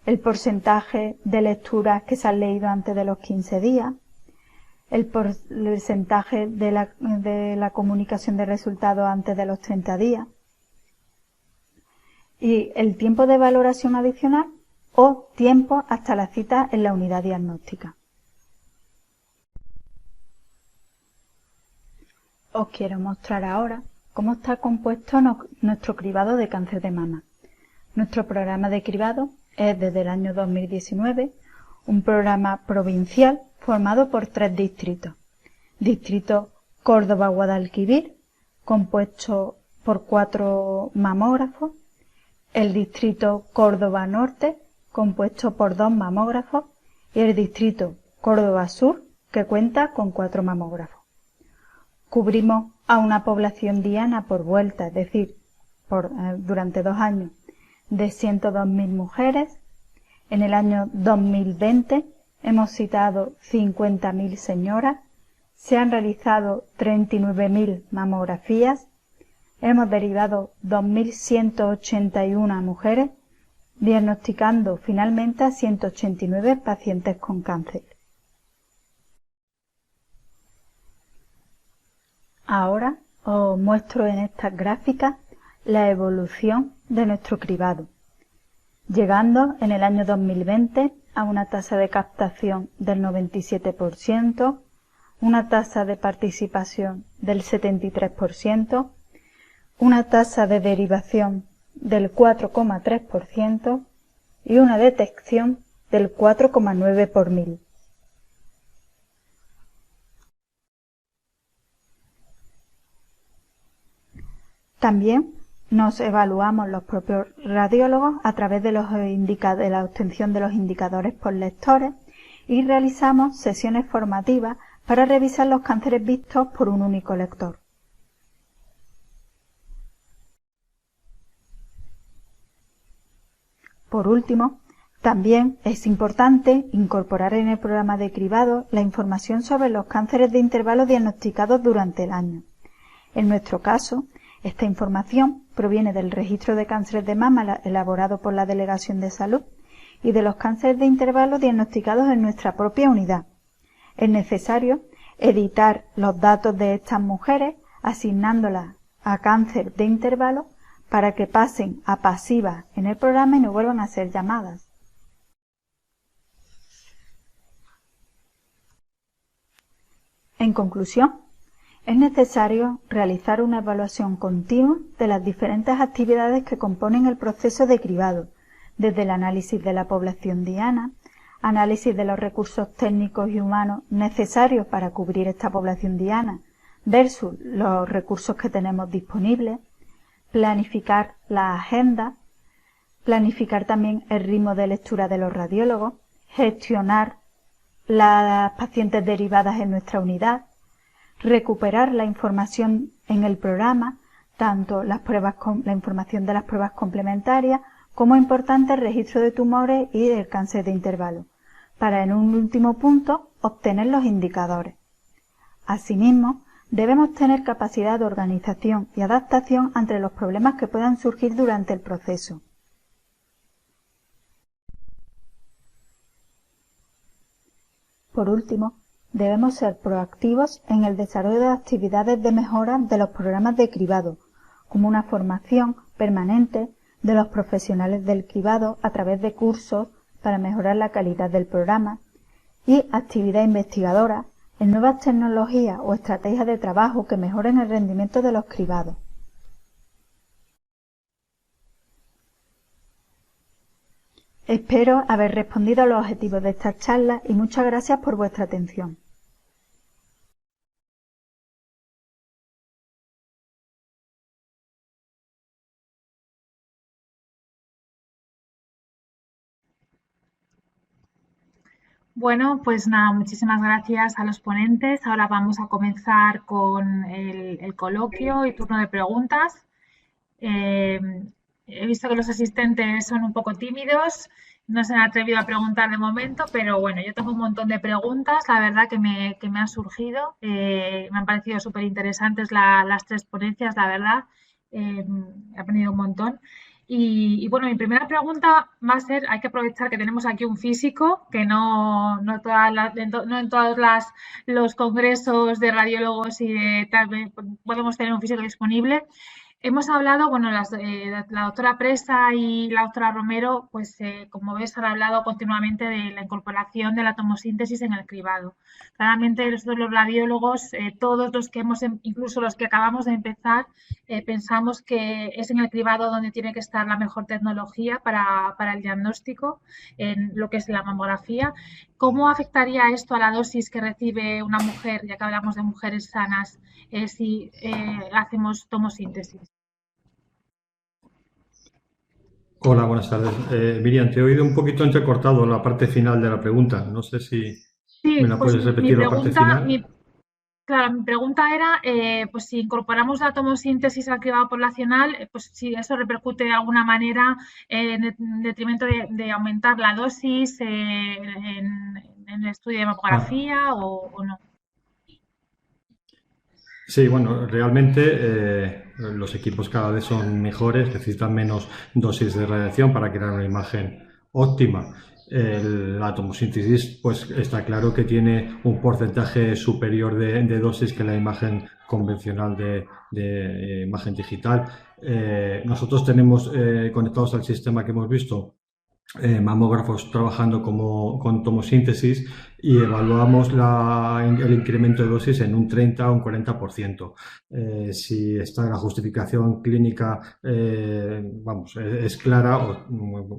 el porcentaje de lecturas que se han leído antes de los 15 días, el porcentaje de la comunicación de resultados antes de los 30 días, y el tiempo de valoración adicional o tiempo hasta la cita en la unidad diagnóstica. Os quiero mostrar ahora cómo está compuesto nuestro cribado de cáncer de mama. Nuestro programa de cribado es desde el año 2019 un programa provincial formado por 3 distritos. Distrito Córdoba-Guadalquivir, compuesto por 4 mamógrafos. El distrito Córdoba Norte, compuesto por 2 mamógrafos, y el distrito Córdoba Sur, que cuenta con 4 mamógrafos. Cubrimos a una población diana por vuelta, es decir, durante 2 años, de 102.000 mujeres. En el año 2020 hemos citado 50.000 señoras, se han realizado 39.000 mamografías, hemos derivado 2.181 mujeres diagnosticando finalmente a 189 pacientes con cáncer. Ahora os muestro en estas gráficas la evolución de nuestro cribado, llegando en el año 2020 a una tasa de captación del 97%, una tasa de participación del 73%, una tasa de derivación del 4,3% y una detección del 4,9 por mil. También nos evaluamos los propios radiólogos a través de la obtención de los indicadores por lectores y realizamos sesiones formativas para revisar los cánceres vistos por un único lector. Por último, también es importante incorporar en el programa de cribado la información sobre los cánceres de intervalo diagnosticados durante el año. En nuestro caso, esta información proviene del registro de cánceres de mama elaborado por la Delegación de Salud y de los cánceres de intervalo diagnosticados en nuestra propia unidad. Es necesario editar los datos de estas mujeres asignándolas a cáncer de intervalo para que pasen a pasivas en el programa y no vuelvan a ser llamadas. En conclusión, es necesario realizar una evaluación continua de las diferentes actividades que componen el proceso de cribado, desde el análisis de la población diana, análisis de los recursos técnicos y humanos necesarios para cubrir esta población diana versus los recursos que tenemos disponibles, planificar la agenda, planificar también el ritmo de lectura de los radiólogos, gestionar las pacientes derivadas en nuestra unidad, recuperar la información en el programa, tanto la información de las pruebas complementarias como importante el registro de tumores y del cáncer de intervalo, para en un último punto obtener los indicadores. Asimismo, debemos tener capacidad de organización y adaptación ante los problemas que puedan surgir durante el proceso. Por último, debemos ser proactivos en el desarrollo de actividades de mejora de los programas de cribado, como una formación permanente de los profesionales del cribado a través de cursos para mejorar la calidad del programa y actividad investigadora en nuevas tecnologías o estrategias de trabajo que mejoren el rendimiento de los cribados. Espero haber respondido a los objetivos de esta charla y muchas gracias por vuestra atención. Bueno, pues nada, muchísimas gracias a los ponentes. Ahora vamos a comenzar con el coloquio y turno de preguntas. He visto que los asistentes son un poco tímidos, no se han atrevido a preguntar de momento, pero bueno, yo tengo un montón de preguntas, la verdad que me han surgido. Me han parecido súper interesantes las tres ponencias, la verdad. He aprendido un montón. Y bueno, mi primera pregunta va a ser, hay que aprovechar que tenemos aquí un físico, que no en todos los congresos de radiólogos y de tal podemos tener un físico disponible. Hemos hablado, bueno, la doctora Presa y la doctora Romero, pues como ves, han hablado continuamente de la incorporación de la tomosíntesis en el cribado. Claramente nosotros los radiólogos, todos los que incluso los que acabamos de empezar, pensamos que es en el cribado donde tiene que estar la mejor tecnología para el diagnóstico en lo que es la mamografía. ¿Cómo afectaría esto a la dosis que recibe una mujer, ya que hablamos de mujeres sanas, si hacemos tomosíntesis? Hola, buenas tardes. Miriam, te he oído un poquito entrecortado la parte final de la pregunta. No sé si me la puedes repetir la parte final. Claro, mi pregunta era, pues si incorporamos la tomosíntesis al cribado poblacional, pues si eso repercute de alguna manera en detrimento de aumentar la dosis en el estudio de mamografía o no. Sí, bueno, realmente los equipos cada vez son mejores, necesitan menos dosis de radiación para crear una imagen óptima. La tomosíntesis, pues está claro que tiene un porcentaje superior de dosis que la imagen convencional de imagen digital. Nosotros tenemos conectados al sistema que hemos visto mamógrafos trabajando con tomosíntesis y evaluamos el incremento de dosis en un 30 o un 40%. Si está la justificación clínica, vamos, es clara,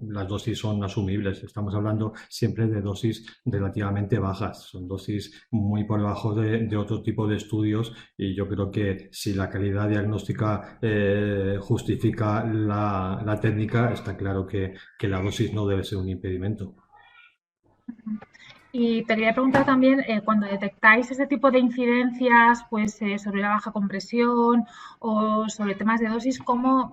las dosis son asumibles. Estamos hablando siempre de dosis relativamente bajas, son dosis muy por debajo de otro tipo de estudios, y yo creo que si la calidad diagnóstica justifica la técnica, está claro que la dosis no debe ser un impedimento. Y te quería preguntar también, cuando detectáis ese tipo de incidencias, pues sobre la baja compresión o sobre temas de dosis, ¿cuál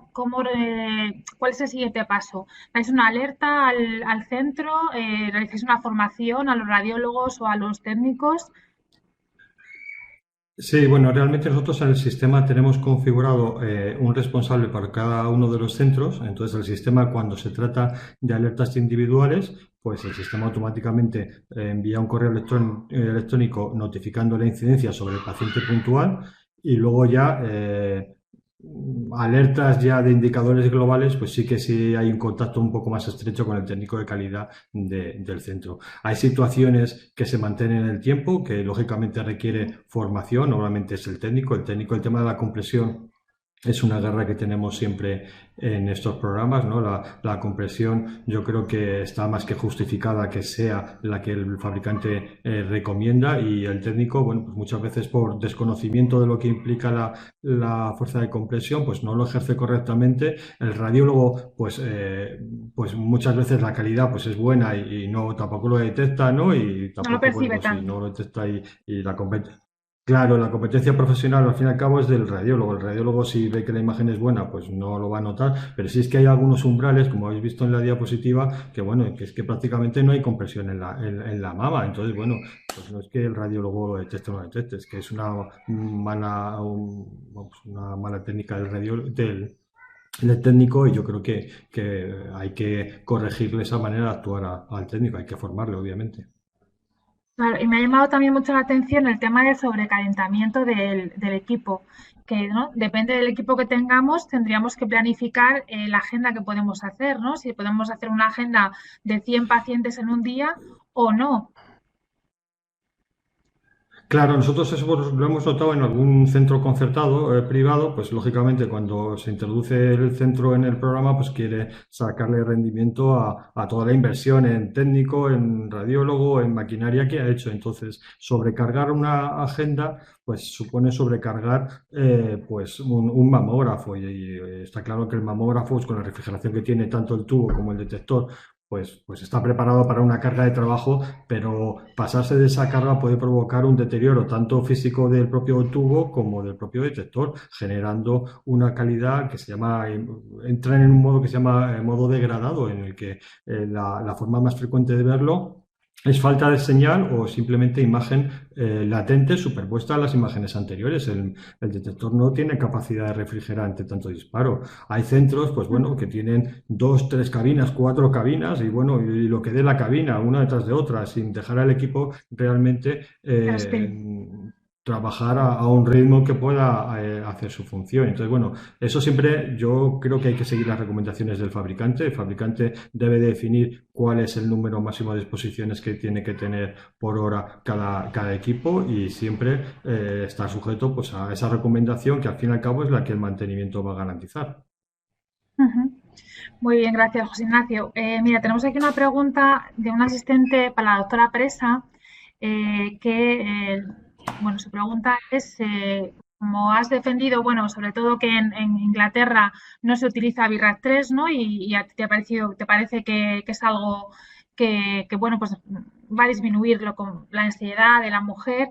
es el siguiente paso? ¿Dais una alerta al centro? ¿Realizáis una formación a los radiólogos o a los técnicos? Sí, bueno, realmente nosotros en el sistema tenemos configurado un responsable para cada uno de los centros. Entonces, el sistema, cuando se trata de alertas individuales, pues el sistema automáticamente envía un correo electrónico notificando la incidencia sobre el paciente puntual, y luego ya alertas ya de indicadores globales, pues sí hay un contacto un poco más estrecho con el técnico de calidad del centro. Hay situaciones que se mantienen en el tiempo, que lógicamente requiere formación. Normalmente es el técnico, el tema de la compresión es una guerra que tenemos siempre en estos programas, ¿no? La compresión, yo creo que está más que justificada que sea la que el fabricante recomienda, y el técnico, bueno, pues muchas veces por desconocimiento de lo que implica la fuerza de compresión, pues no lo ejerce correctamente. El radiólogo, pues muchas veces la calidad pues es buena y no, tampoco lo detecta, ¿no? Y No lo tampoco, bueno, percibe pues si tanto. no lo detecta y la competencia. Claro, la competencia profesional al fin y al cabo es del radiólogo. El radiólogo, si ve que la imagen es buena, pues no lo va a notar, pero sí es que hay algunos umbrales, como habéis visto en la diapositiva, que bueno, que es que prácticamente no hay compresión en la mama. Entonces, bueno, pues no es que el radiólogo lo detecte o no lo detecte, es que es una mala técnica del técnico, y yo creo que hay que corregirle esa manera de actuar al técnico, hay que formarle, obviamente. Claro, y me ha llamado también mucho la atención el tema del sobrecalentamiento del equipo, que ¿no? Depende del equipo que tengamos, tendríamos que planificar la agenda que podemos hacer, ¿no? Si podemos hacer una agenda de 100 pacientes en un día o no. Claro, nosotros eso lo hemos notado en algún centro concertado privado. Pues lógicamente cuando se introduce el centro en el programa, pues quiere sacarle rendimiento a toda la inversión en técnico, en radiólogo, en maquinaria que ha hecho. Entonces, sobrecargar una agenda pues supone sobrecargar pues un mamógrafo, y está claro que el mamógrafo, pues, con la refrigeración que tiene tanto el tubo como el detector, pues está preparado para una carga de trabajo, pero pasarse de esa carga puede provocar un deterioro tanto físico del propio tubo como del propio detector, generando una calidad que se llama, entra en un modo que se llama modo degradado, en el que la forma más frecuente de verlo es falta de señal o simplemente imagen latente superpuesta a las imágenes anteriores. El detector no tiene capacidad de refrigerar ante tanto disparo. Hay centros, pues bueno, que tienen 2, 3 cabinas, 4 cabinas, y bueno, y lo que dé la cabina, una detrás de otra, sin dejar al equipo realmente trabajar a un ritmo que pueda hacer su función. Entonces, bueno, eso siempre yo creo que hay que seguir las recomendaciones del fabricante. El fabricante debe definir cuál es el número máximo de exposiciones que tiene que tener por hora cada equipo, y siempre estar sujeto pues a esa recomendación, que al fin y al cabo es la que el mantenimiento va a garantizar. Muy bien, gracias, José Ignacio. Mira, tenemos aquí una pregunta de un asistente para la doctora Presa, bueno, su pregunta es, como has defendido, bueno, sobre todo que en Inglaterra no se utiliza BIRAT 3, ¿no? Y a ti te parece que es algo bueno, pues va a disminuir la ansiedad de la mujer.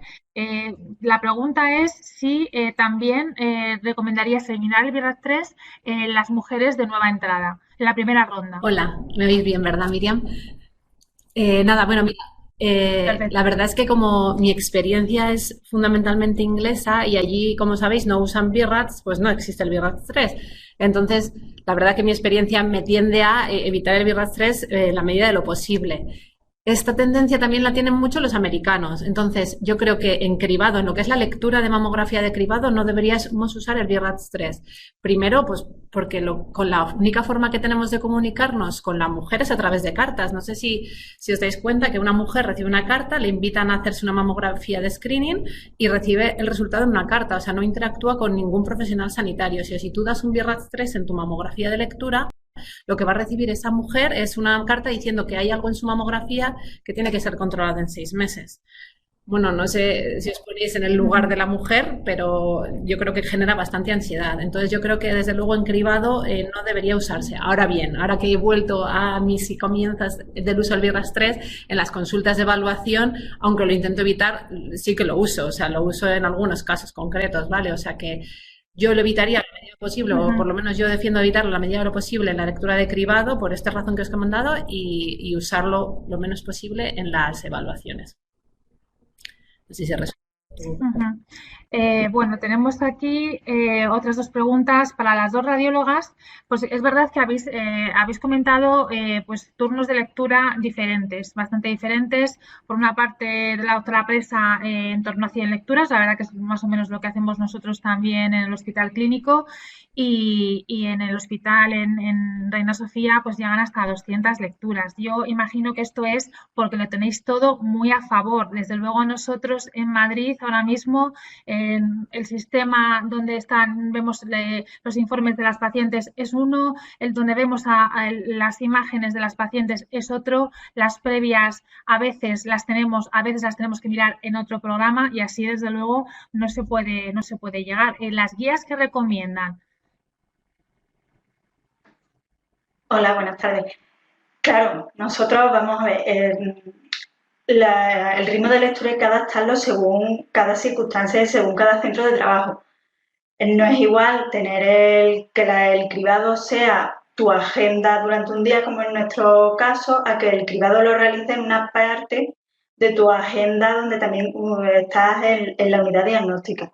La pregunta es si también recomendarías eliminar el BIRAT 3 en las mujeres de nueva entrada, en la primera ronda. Hola, me oís bien, ¿verdad, Miriam? Nada, bueno, mira, La verdad es que como mi experiencia es fundamentalmente inglesa y allí, como sabéis, no usan BIRATS, pues no existe el BIRATS 3. Entonces, la verdad que mi experiencia me tiende a evitar el BIRATS 3 en la medida de lo posible. Esta tendencia también la tienen mucho los americanos. Entonces, yo creo que en cribado, en lo que es la lectura de mamografía de cribado, no deberíamos usar el BIRATS 3. Primero, pues porque con la única forma que tenemos de comunicarnos con la mujer es a través de cartas. No sé si os dais cuenta que una mujer recibe una carta, le invitan a hacerse una mamografía de screening y recibe el resultado en una carta. O sea, no interactúa con ningún profesional sanitario. Si tú das un BIRATS 3 en tu mamografía de lectura, lo que va a recibir esa mujer es una carta diciendo que hay algo en su mamografía que tiene que ser controlado en 6 meses. Bueno, no sé si os ponéis en el lugar de la mujer, pero yo creo que genera bastante ansiedad. Entonces yo creo que desde luego en cribado no debería usarse. Ahora bien, ahora que he vuelto a mis comienzos del uso del BIRATS 3, en las consultas de evaluación, aunque lo intento evitar, sí que lo uso. O sea, lo uso en algunos casos concretos, ¿vale? O sea que yo lo evitaría a la medida posible, o por lo menos yo defiendo evitarlo a la medida de lo posible en la lectura de cribado, por esta razón que os he mandado, y usarlo lo menos posible en las evaluaciones. No sé si se resuelve. Bueno, tenemos aquí otras dos preguntas para las dos radiólogas. Pues es verdad que habéis comentado pues turnos de lectura diferentes, bastante diferentes. Por una parte de la doctora Presa en torno a 100 lecturas, la verdad que es más o menos lo que hacemos nosotros también en el hospital clínico, y en el hospital en Reina Sofía pues llegan hasta 200 lecturas. Yo imagino que esto es porque lo tenéis todo muy a favor. Desde luego nosotros en Madrid ahora mismo en el sistema donde vemos los informes de las pacientes es uno, el donde vemos las imágenes de las pacientes es otro, las previas a veces las tenemos que mirar en otro programa, y así desde luego no se puede llegar. Las guías que recomiendan. Hola, buenas tardes. Claro, nosotros vamos a ver, el ritmo de lectura hay que adaptarlo según cada circunstancia y según cada centro de trabajo. No es igual tener que el cribado sea tu agenda durante un día, como en nuestro caso, a que el cribado lo realice en una parte de tu agenda donde también estás en la unidad diagnóstica.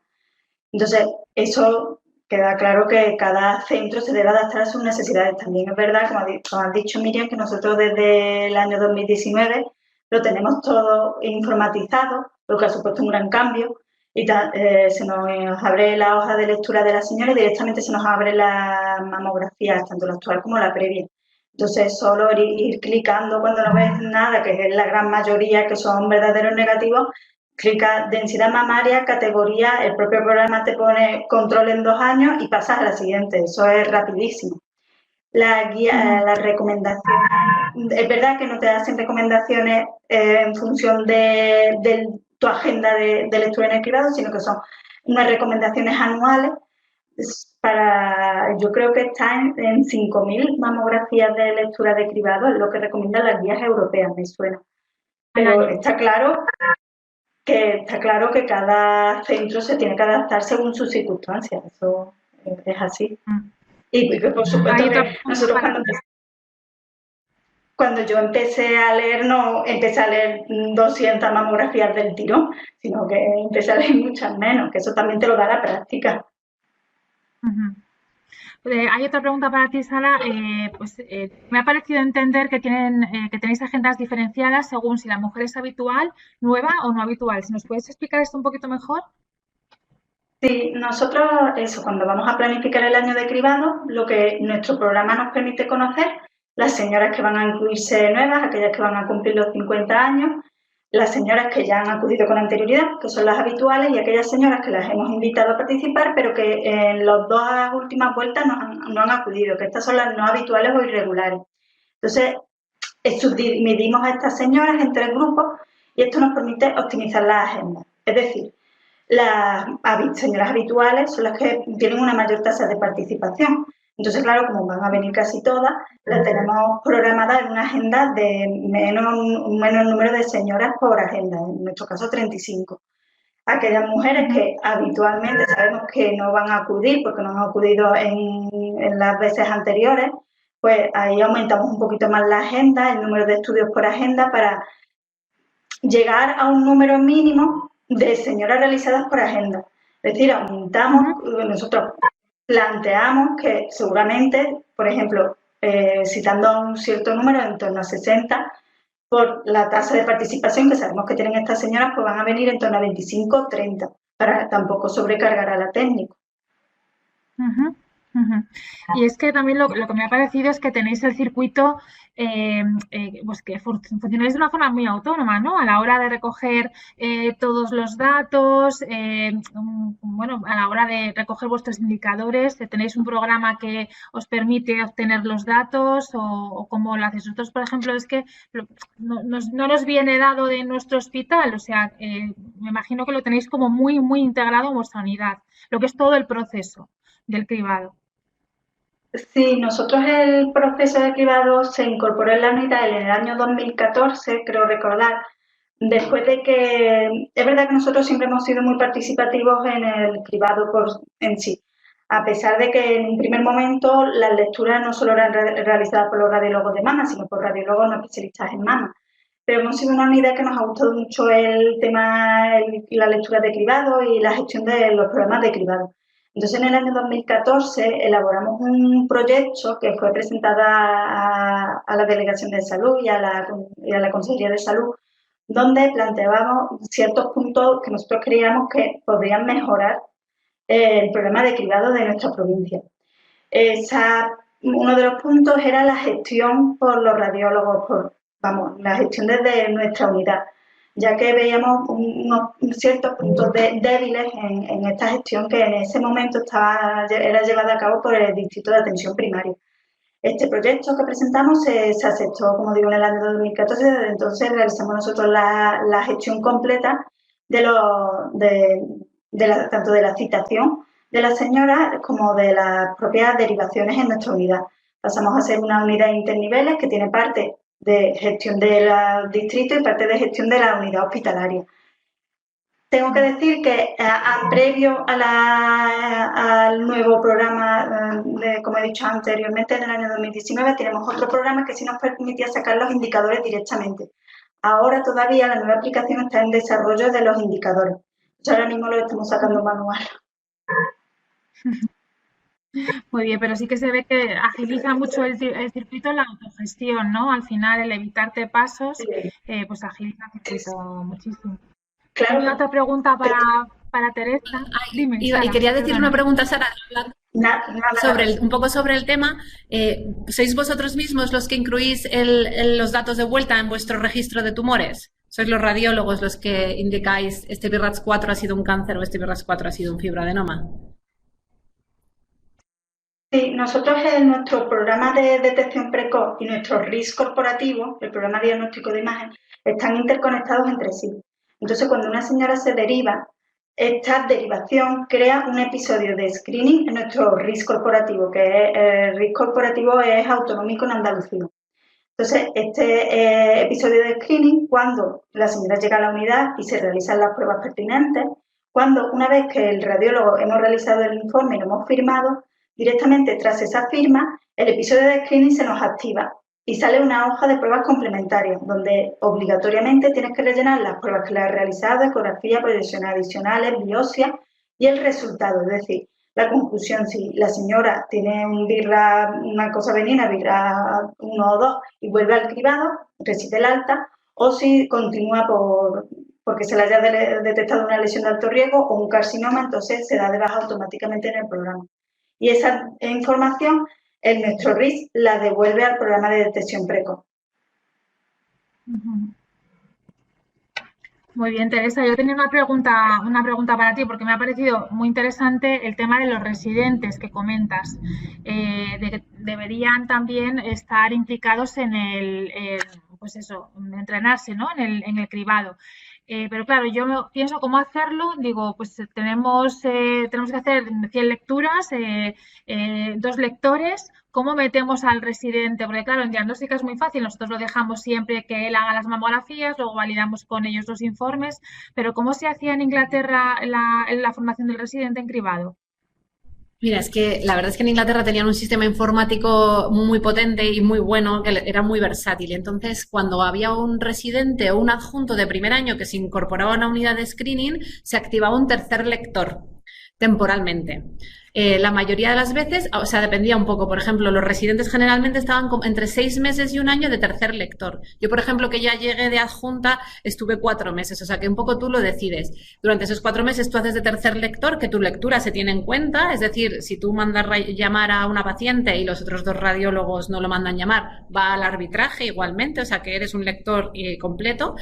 Entonces, eso queda claro que cada centro se debe adaptar a sus necesidades. También es verdad, como has dicho Miriam, que nosotros desde el año 2019 lo tenemos todo informatizado, lo que ha supuesto un gran cambio, y se nos abre la hoja de lectura de la señora y directamente se nos abre la mamografía, tanto la actual como la previa. Entonces, solo ir clicando cuando no ves nada, que es la gran mayoría que son verdaderos negativos, clica densidad mamaria, categoría, el propio programa te pone control en 2 años y pasas a la siguiente. Eso es rapidísimo. La guía, las recomendaciones, es verdad que no te hacen recomendaciones en función de tu agenda de lectura en el cribado, sino que son unas recomendaciones anuales. Yo creo que están en 5.000 mamografías de lectura de cribado, es lo que recomiendan las guías europeas, me suena. Pero está claro que cada centro se tiene que adaptar según sus circunstancias, eso es así. Y por supuesto que nosotros cuando yo empecé a leer, no empecé a leer 200 mamografías del tirón, sino que empecé a leer muchas menos, que eso también te lo da la práctica. Hay otra pregunta para ti, Sara. Me ha parecido entender que tenéis agendas diferenciadas según si la mujer es habitual, nueva o no habitual. ¿Si nos puedes explicar esto un poquito mejor? Sí, nosotros, cuando vamos a planificar el año de cribado, lo que nuestro programa nos permite conocer, las señoras que van a incluirse nuevas, aquellas que van a cumplir los 50 años, las señoras que ya han acudido con anterioridad, que son las habituales, y aquellas señoras que las hemos invitado a participar, pero que en las 2 últimas vueltas no han acudido, que estas son las no habituales o irregulares. Entonces, subdividimos a estas señoras en 3 grupos y esto nos permite optimizar las agendas. Es decir, las señoras habituales son las que tienen una mayor tasa de participación. Entonces, claro, como van a venir casi todas, las tenemos programadas en una agenda de un menor número de señoras por agenda, en nuestro caso 35. Aquellas mujeres que habitualmente sabemos que no van a acudir porque no han acudido en las veces anteriores, pues ahí aumentamos un poquito más la agenda, el número de estudios por agenda para llegar a un número mínimo de señoras realizadas por agenda. Es decir, aumentamos, nosotros planteamos que seguramente, por ejemplo, citando un cierto número, en torno a 60, por la tasa de participación que sabemos que tienen estas señoras, pues van a venir en torno a 25 o 30, para tampoco sobrecargar a la técnica. Y es que también lo que me ha parecido es que tenéis el circuito, pues que funcionáis de una forma muy autónoma, ¿no? A la hora de recoger todos los datos, bueno, a la hora de recoger vuestros indicadores, tenéis un programa que os permite obtener los datos o cómo lo hacéis. Nosotros, por ejemplo, es que no nos viene dado de nuestro hospital, o sea, me imagino que lo tenéis como muy, muy integrado en vuestra unidad, lo que es todo el proceso del cribado. Sí, nosotros el proceso de cribado se incorporó en la unidad en el año 2014, creo recordar, después de que, es verdad que nosotros siempre hemos sido muy participativos en el cribado en sí, a pesar de que en un primer momento las lecturas no solo eran realizadas por los radiólogos de mama, sino por radiólogos no especialistas en mama. Pero hemos sido una unidad que nos ha gustado mucho el tema, la lectura de cribado y la gestión de los programas de cribado. Entonces, en el año 2014 elaboramos un proyecto que fue presentado a la Delegación de Salud y a la Consejería de Salud, donde planteábamos ciertos puntos que nosotros creíamos que podrían mejorar el programa de cribado de nuestra provincia. Uno de los puntos era la gestión por los radiólogos, la gestión desde nuestra unidad, ya que veíamos unos ciertos puntos débiles en esta gestión que en ese momento era llevada a cabo por el Distrito de Atención Primaria. Este proyecto que presentamos se aceptó, como digo, en el año 2014, desde entonces realizamos nosotros la gestión completa tanto de la citación de la señora como de las propias derivaciones en nuestra unidad. Pasamos a ser una unidad interniveles que tiene parte de gestión del distrito y parte de gestión de la unidad hospitalaria. Tengo que decir que previo al nuevo programa, como he dicho anteriormente, en el año 2019 tenemos otro programa que sí nos permitía sacar los indicadores directamente. Ahora todavía la nueva aplicación está en desarrollo de los indicadores. Ahora mismo lo estamos sacando manual. Muy bien, pero sí que se ve que agiliza mucho el circuito la autogestión, ¿no? Al final, el evitarte pasos, pues agiliza el circuito muchísimo. Claro. ¿Hay otra pregunta para Teresa? Dime, y quería decir una pregunta, Sara, un poco sobre el tema. ¿Sois vosotros mismos los que incluís los datos de vuelta en vuestro registro de tumores? ¿Sois los radiólogos los que indicáis este BRAF4 ha sido un cáncer o este BRAF4 ha sido un fibroadenoma? Sí, nosotros en nuestro programa de detección precoz y nuestro RIS corporativo, el programa diagnóstico de imagen, están interconectados entre sí. Entonces, cuando una señora se deriva, esta derivación crea un episodio de screening en nuestro RIS corporativo, que el RIS corporativo es autonómico en Andalucía. Entonces, este episodio de screening, cuando la señora llega a la unidad y se realizan las pruebas pertinentes, cuando una vez que el radiólogo hemos realizado el informe y lo hemos firmado, directamente tras esa firma, el episodio de screening se nos activa y sale una hoja de pruebas complementarias, donde obligatoriamente tienes que rellenar las pruebas que le has realizado, ecografía, proyecciones adicionales, biopsia y el resultado, es decir, la conclusión, si la señora tiene una cosa benigna, BRAF 1 o 2, y vuelve al cribado, recibe el alta, o si continúa porque se le haya detectado una lesión de alto riesgo o un carcinoma, entonces se da de baja automáticamente en el programa. Y esa información, nuestro RIS la devuelve al programa de detección precoz. Muy bien, Teresa. Yo tenía una pregunta para ti, porque me ha parecido muy interesante el tema de los residentes que comentas, de que deberían también estar implicados en entrenarse, ¿no? En el cribado. Pero claro, yo pienso cómo hacerlo, digo, pues tenemos que hacer 100 lecturas, 2 lectores, ¿cómo metemos al residente? Porque claro, en diagnóstica es muy fácil, nosotros lo dejamos siempre que él haga las mamografías, luego validamos con ellos los informes, pero ¿cómo se hacía en Inglaterra la formación del residente en cribado? Mira, es que la verdad es que en Inglaterra tenían un sistema informático muy potente y muy bueno, que era muy versátil. Entonces, cuando había un residente o un adjunto de primer año que se incorporaba a una unidad de screening, se activaba un tercer lector temporalmente. La mayoría de las veces, o sea, dependía un poco. Por ejemplo, los residentes generalmente estaban entre 6 meses y un año de tercer lector. Yo, por ejemplo, que ya llegué de adjunta, estuve 4 meses. O sea, que un poco tú lo decides. Durante esos 4 meses tú haces de tercer lector, que tu lectura se tiene en cuenta. Es decir, si tú mandas llamar a una paciente y los otros 2 radiólogos no lo mandan llamar, va al arbitraje igualmente. O sea, que eres un lector completo.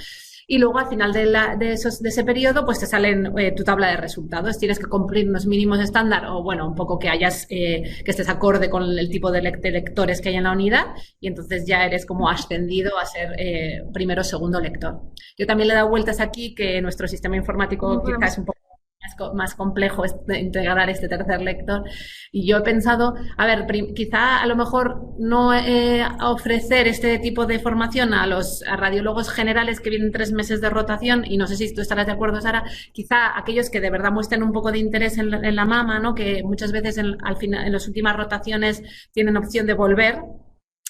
Y luego al final de ese periodo pues te salen tu tabla de resultados. Tienes que cumplir unos mínimos estándar o bueno, un poco que estés acorde con el tipo de lectores que hay en la unidad y entonces ya eres como ascendido a ser primero o segundo lector. Yo también le he dado vueltas aquí que nuestro sistema informático quizás es un poco más complejo integrar este tercer lector y yo he pensado, a ver, quizá a lo mejor no ofrecer este tipo de formación a los radiólogos generales que vienen 3 meses de rotación y no sé si tú estarás de acuerdo, Sara, quizá aquellos que de verdad muestren un poco de interés en la mama, ¿no? Que muchas veces al final, en las últimas rotaciones tienen opción de volver.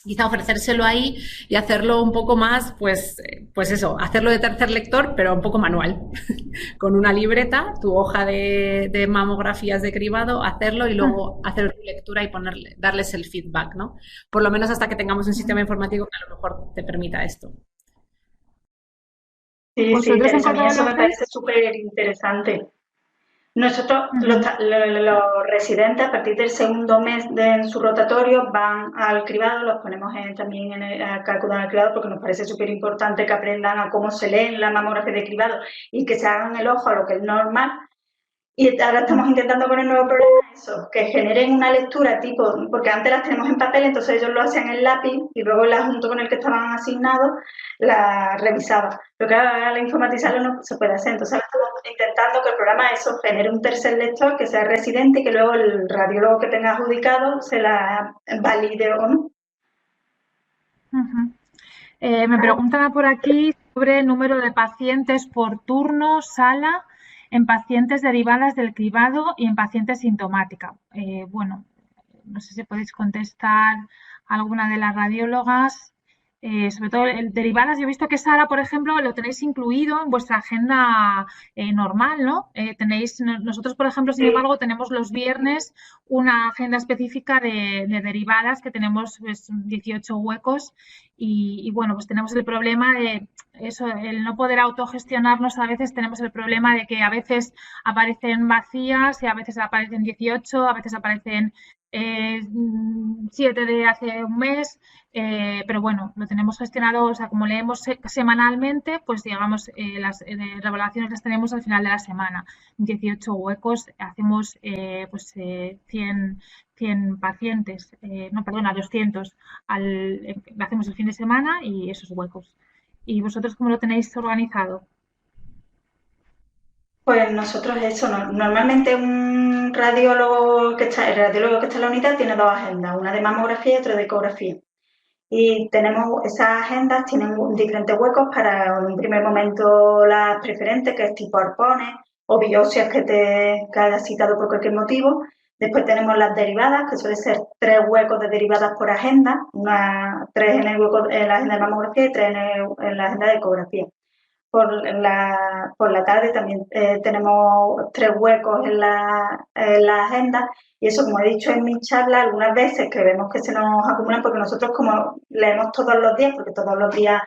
Quizá ofrecérselo ahí y hacerlo un poco más, pues eso, hacerlo de tercer lector, pero un poco manual. Con una libreta, tu hoja de mamografías de cribado, hacerlo y luego hacer tu lectura y darles el feedback, ¿no? Por lo menos hasta que tengamos un sistema informático que a lo mejor te permita esto. Sí, a mí eso me parece súper interesante. Nosotros, los residentes, a partir del segundo mes de su rotatorio, van al cribado, los ponemos también a calcular el cribado porque nos parece súper importante que aprendan a cómo se leen la mamografía de cribado y que se hagan el ojo a lo que es normal. Y ahora estamos intentando con el nuevo programa eso, que generen una lectura tipo, porque antes las tenemos en papel, entonces ellos lo hacían en lápiz y luego el adjunto con el que estaban asignados la revisaba. Pero claro, ahora al informatizarlo no se puede hacer. Entonces ahora estamos intentando que el programa eso genere un tercer lector que sea residente y que luego el radiólogo que tenga adjudicado se la valide o no. Me preguntan por aquí sobre el número de pacientes por turno, sala, en pacientes derivadas del cribado y en pacientes sintomática. Bueno, no sé si podéis contestar alguna de las radiólogas. Sobre todo derivadas, yo he visto que Sara, por ejemplo, lo tenéis incluido en vuestra agenda normal, ¿no? Nosotros, por ejemplo, sin embargo, tenemos los viernes una agenda específica de derivadas que tenemos pues, 18 huecos y bueno, pues tenemos el problema de eso, el no poder autogestionarnos, a veces tenemos el problema de que a veces aparecen vacías y a veces aparecen 18, a veces aparecen 7 de hace un mes, pero bueno, lo tenemos gestionado, o sea, como leemos semanalmente, pues digamos, las revelaciones las tenemos al final de la semana. 18 huecos, hacemos pues 100 pacientes, no, perdona, 200, lo hacemos el fin de semana y esos huecos. ¿Y vosotros cómo lo tenéis organizado? Pues nosotros eso, normalmente un radiólogo el radiólogo que está en la unidad tiene 2 agendas, una de mamografía y otra de ecografía. Y tenemos esas agendas, tienen diferentes huecos para en un primer momento las preferentes, que es tipo arpones o biopsias que hayas citado por cualquier motivo. Después tenemos las derivadas, que suele ser 3 huecos de derivadas por agenda, 3 en la agenda de mamografía y 3 en la agenda de ecografía. Por la tarde también tenemos 3 huecos en la agenda y eso, como he dicho en mi charla, algunas veces que vemos que se nos acumulan porque nosotros como leemos todos los días, porque todos los días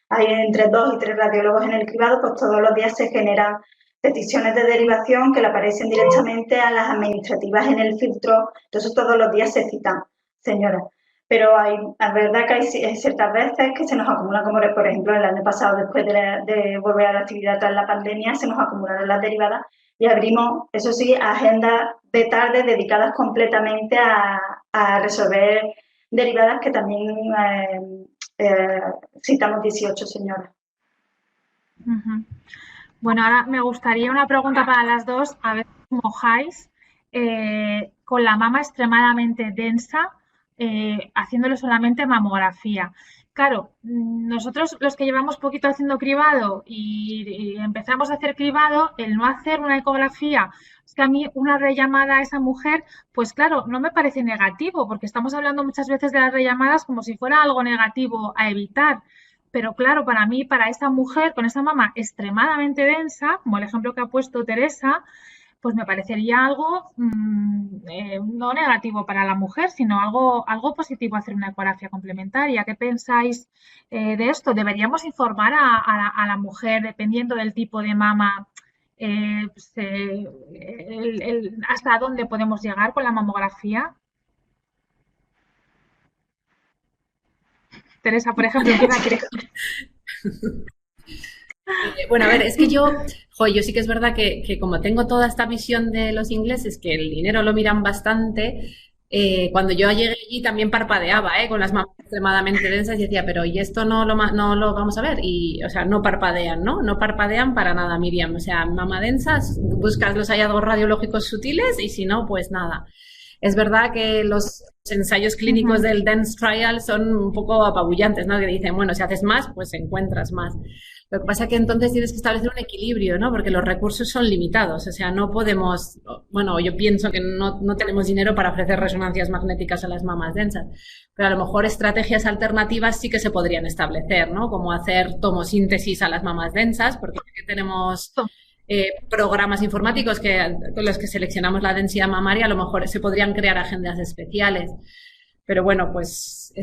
hay entre 2 y 3 radiólogos en el cribado, pues todos los días se generan peticiones de derivación que le aparecen directamente a las administrativas en el filtro, entonces todos los días se citan, señora. Pero es verdad que hay ciertas veces que se nos acumulan, como por ejemplo el año pasado, después de volver a la actividad tras la pandemia, se nos acumularon las derivadas y abrimos, eso sí, agendas de tarde dedicadas completamente a resolver derivadas que también citamos 18 señoras. Bueno, ahora me gustaría una pregunta para las dos, a ver si mojáis. Con la mama extremadamente densa, haciéndole solamente mamografía. Claro, nosotros los que llevamos poquito haciendo cribado y empezamos a hacer cribado, el no hacer una ecografía, es que a mí una rellamada a esa mujer, pues claro, no me parece negativo, porque estamos hablando muchas veces de las rellamadas como si fuera algo negativo a evitar. Pero claro, para mí, para esa mujer con esa mama extremadamente densa, como el ejemplo que ha puesto Teresa, pues me parecería algo no negativo para la mujer, sino algo positivo hacer una ecografía complementaria. ¿Qué pensáis de esto? ¿Deberíamos informar a la mujer, dependiendo del tipo de mama, hasta dónde podemos llegar con la mamografía? Teresa, por ejemplo, ¿qué quieres? Bueno, a ver, es que yo sí que es verdad que como tengo toda esta visión de los ingleses, que el dinero lo miran bastante, cuando yo llegué allí también parpadeaba, con las mamas extremadamente densas y decía, pero ¿y esto no lo vamos a ver? Y, o sea, no parpadean, ¿no? No parpadean para nada, Miriam. O sea, mama densas, buscas los hallazgos radiológicos sutiles y si no, pues nada. Es verdad que los ensayos clínicos del DENSE Trial son un poco apabullantes, ¿no? Que dicen, bueno, si haces más, pues encuentras más. Lo que pasa es que entonces tienes que establecer un equilibrio, ¿no? Porque los recursos son limitados. O sea, no podemos, bueno, yo pienso que no tenemos dinero para ofrecer resonancias magnéticas a las mamas densas, pero a lo mejor estrategias alternativas sí que se podrían establecer, ¿no? Como hacer tomosíntesis a las mamas densas, porque tenemos programas informáticos con los que seleccionamos la densidad mamaria, a lo mejor se podrían crear agendas especiales. Pero bueno, pues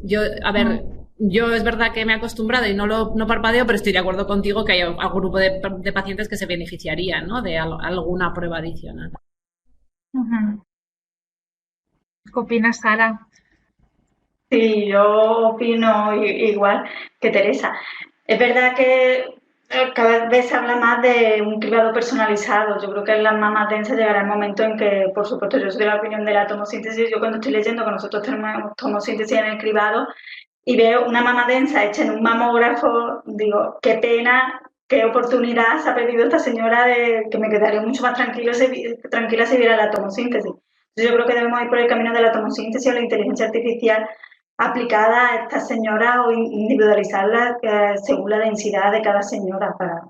yo es verdad que me he acostumbrado y no parpadeo, pero estoy de acuerdo contigo que hay algún grupo de pacientes que se beneficiarían, ¿no? De alguna prueba adicional. ¿Qué opinas, Sara? Sí, yo opino igual que Teresa. Es verdad que cada vez se habla más de un cribado personalizado. Yo creo que en las mamas densas llegará el momento en que, por supuesto, yo soy de la opinión de la tomosíntesis. Yo cuando estoy leyendo que nosotros tenemos tomosíntesis en el cribado y veo una mama densa hecha en un mamógrafo, digo, qué pena, qué oportunidad se ha perdido esta señora, de que me quedaría mucho más tranquila si viera la tomosíntesis. Yo creo que debemos ir por el camino de la tomosíntesis o la inteligencia artificial aplicada a estas señoras o individualizarlas según la densidad de cada señora para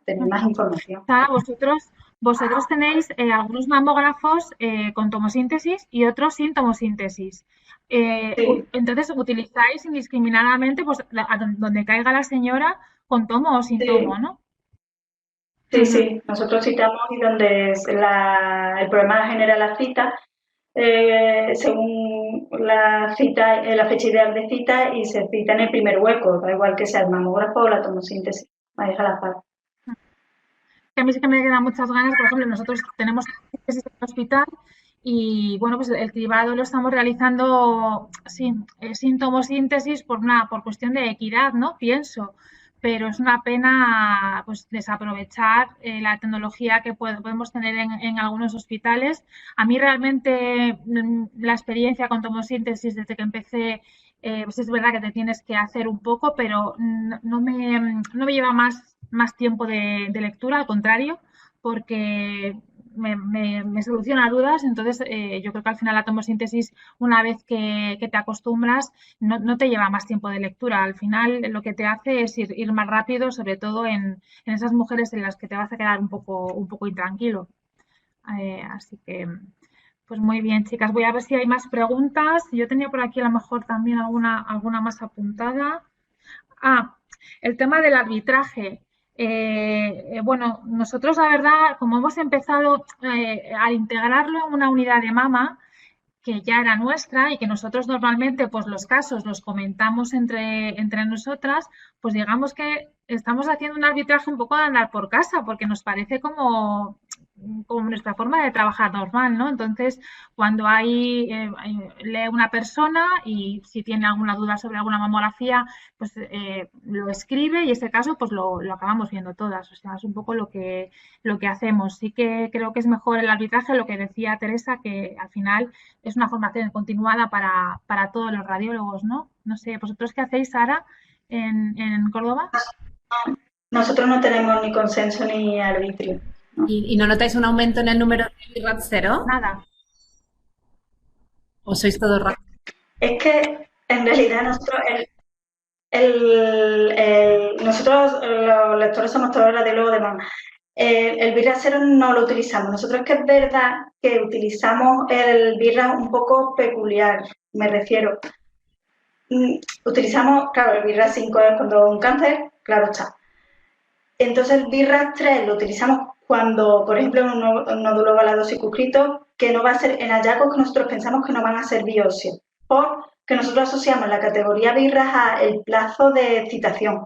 tener más información. Vosotros tenéis algunos mamógrafos con tomosíntesis y otros sin tomosíntesis. Sí. Entonces, utilizáis indiscriminadamente pues, donde caiga la señora con tomo o sin tomo, ¿no? Sí, sí. Nosotros citamos y donde el programa genera la cita según la cita, la fecha ideal de cita, y se cita en el primer hueco, da igual que sea el mamógrafo o la tomosíntesis, ahí es al azar. A mí sí que me quedan muchas ganas. Por ejemplo, nosotros tenemos tomosíntesis en el hospital y, bueno, pues el cribado lo estamos realizando sin tomosíntesis por cuestión de equidad, ¿no? Pienso. Pero es una pena pues desaprovechar la tecnología que podemos tener en algunos hospitales. A mí realmente la experiencia con tomosíntesis desde que empecé, pues es verdad que te tienes que hacer un poco, pero no me lleva más tiempo de lectura, al contrario, porque me soluciona dudas. Entonces yo creo que al final la tomosíntesis, una vez que te acostumbras, no te lleva más tiempo de lectura. Al final lo que te hace es ir más rápido, sobre todo en esas mujeres en las que te vas a quedar un poco intranquilo. Así que, pues muy bien, chicas. Voy a ver si hay más preguntas. Yo tenía por aquí a lo mejor también alguna más apuntada. El tema del arbitraje. Bueno, nosotros la verdad, como hemos empezado al integrarlo en una unidad de mama, que ya era nuestra y que nosotros normalmente pues los casos los comentamos entre nosotras, pues digamos que estamos haciendo un arbitraje un poco de andar por casa, porque nos parece como nuestra forma de trabajar normal, ¿no? Entonces, cuando lee una persona y si tiene alguna duda sobre alguna mamografía, pues lo escribe y ese caso pues lo acabamos viendo todas. O sea, es un poco lo que hacemos. Sí que creo que es mejor el arbitraje, lo que decía Teresa, que al final es una formación continuada para todos los radiólogos, ¿no? No sé, ¿vosotros qué hacéis, Sara, en Córdoba? Nosotros no tenemos ni consenso ni arbitrio. ¿Y no notáis un aumento en el número de IRAD 0? Nada. ¿O sois todos raros? Es que en realidad nosotros, nosotros los lectores somos todos radiólogos de mama. El BIRAS 0 no lo utilizamos. Nosotros, que es verdad que utilizamos el BIRAS un poco peculiar, me refiero. Utilizamos, claro, el BIRAS 5 es cuando un cáncer, claro está. Entonces el BIRAS 3 lo utilizamos cuando, por ejemplo, en un nódulo ovalado circunscrito, que no va a ser en hallazgos que nosotros pensamos que no van a ser biopsias, porque nosotros asociamos la categoría BIRAS al plazo de citación.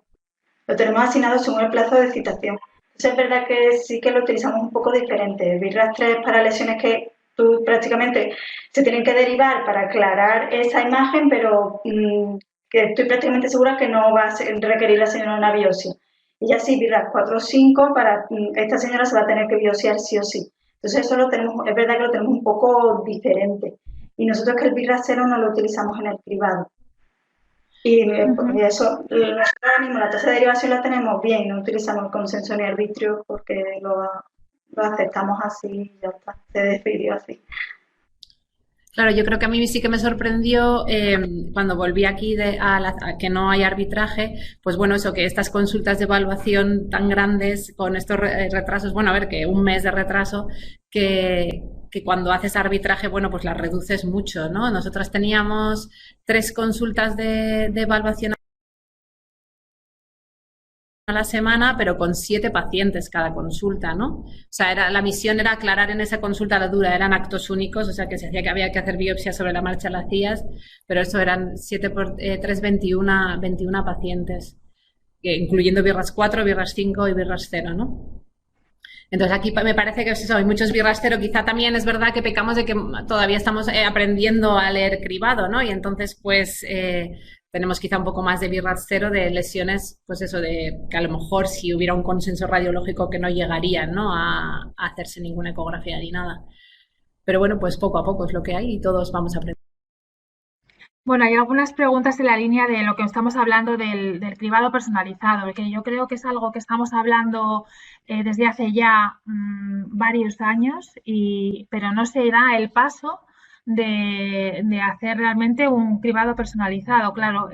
Lo tenemos asignado según el plazo de citación. Entonces es verdad que sí que lo utilizamos un poco diferente. El BIRAS 3 para lesiones que tú prácticamente se tienen que derivar para aclarar esa imagen, pero que estoy prácticamente segura que no va a requerir la señora una biopsia. Y ya sí, BIRAS 4 o 5, para esta señora se va a tener que biopsiar sí o sí. Entonces eso lo tenemos, es verdad que lo tenemos un poco diferente. Y nosotros que el BIRAS 0 no lo utilizamos en el cribado. Y eso, nosotros ahora mismo la tasa de derivación la tenemos bien, no utilizamos el consenso ni arbitrio porque lo aceptamos así y ya está, se decidió así. Claro, yo creo que a mí sí que me sorprendió cuando volví aquí a que no hay arbitraje, pues bueno, eso, que estas consultas de evaluación tan grandes con estos retrasos, bueno, a ver, que un mes de retraso, que cuando haces arbitraje, bueno, pues las reduces mucho, ¿no? Nosotras teníamos 3 consultas de evaluación a la semana, pero con 7 pacientes cada consulta, ¿no? O sea, la misión era aclarar en esa consulta la duda, eran actos únicos, o sea, que se hacía que había que hacer biopsias sobre la marcha, la hacías, pero eso eran 7 por 3, 21 pacientes, incluyendo BIRAS 4, BIRAS 5 y BIRAS 0, ¿no? Entonces aquí me parece que es eso, hay muchos BIRAS 0, quizá también es verdad que pecamos de que todavía estamos aprendiendo a leer cribado, ¿no? Y entonces, pues, tenemos quizá un poco más de BIRAS 0 de lesiones, pues eso, de que a lo mejor si hubiera un consenso radiológico que no llegarían, ¿no? a hacerse ninguna ecografía ni nada. Pero bueno, pues poco a poco es lo que hay y todos vamos a aprender. Bueno, hay algunas preguntas en la línea de lo que estamos hablando del cribado personalizado, porque yo creo que es algo que estamos hablando desde hace ya varios años, pero no se da el paso de hacer realmente un cribado personalizado. Claro,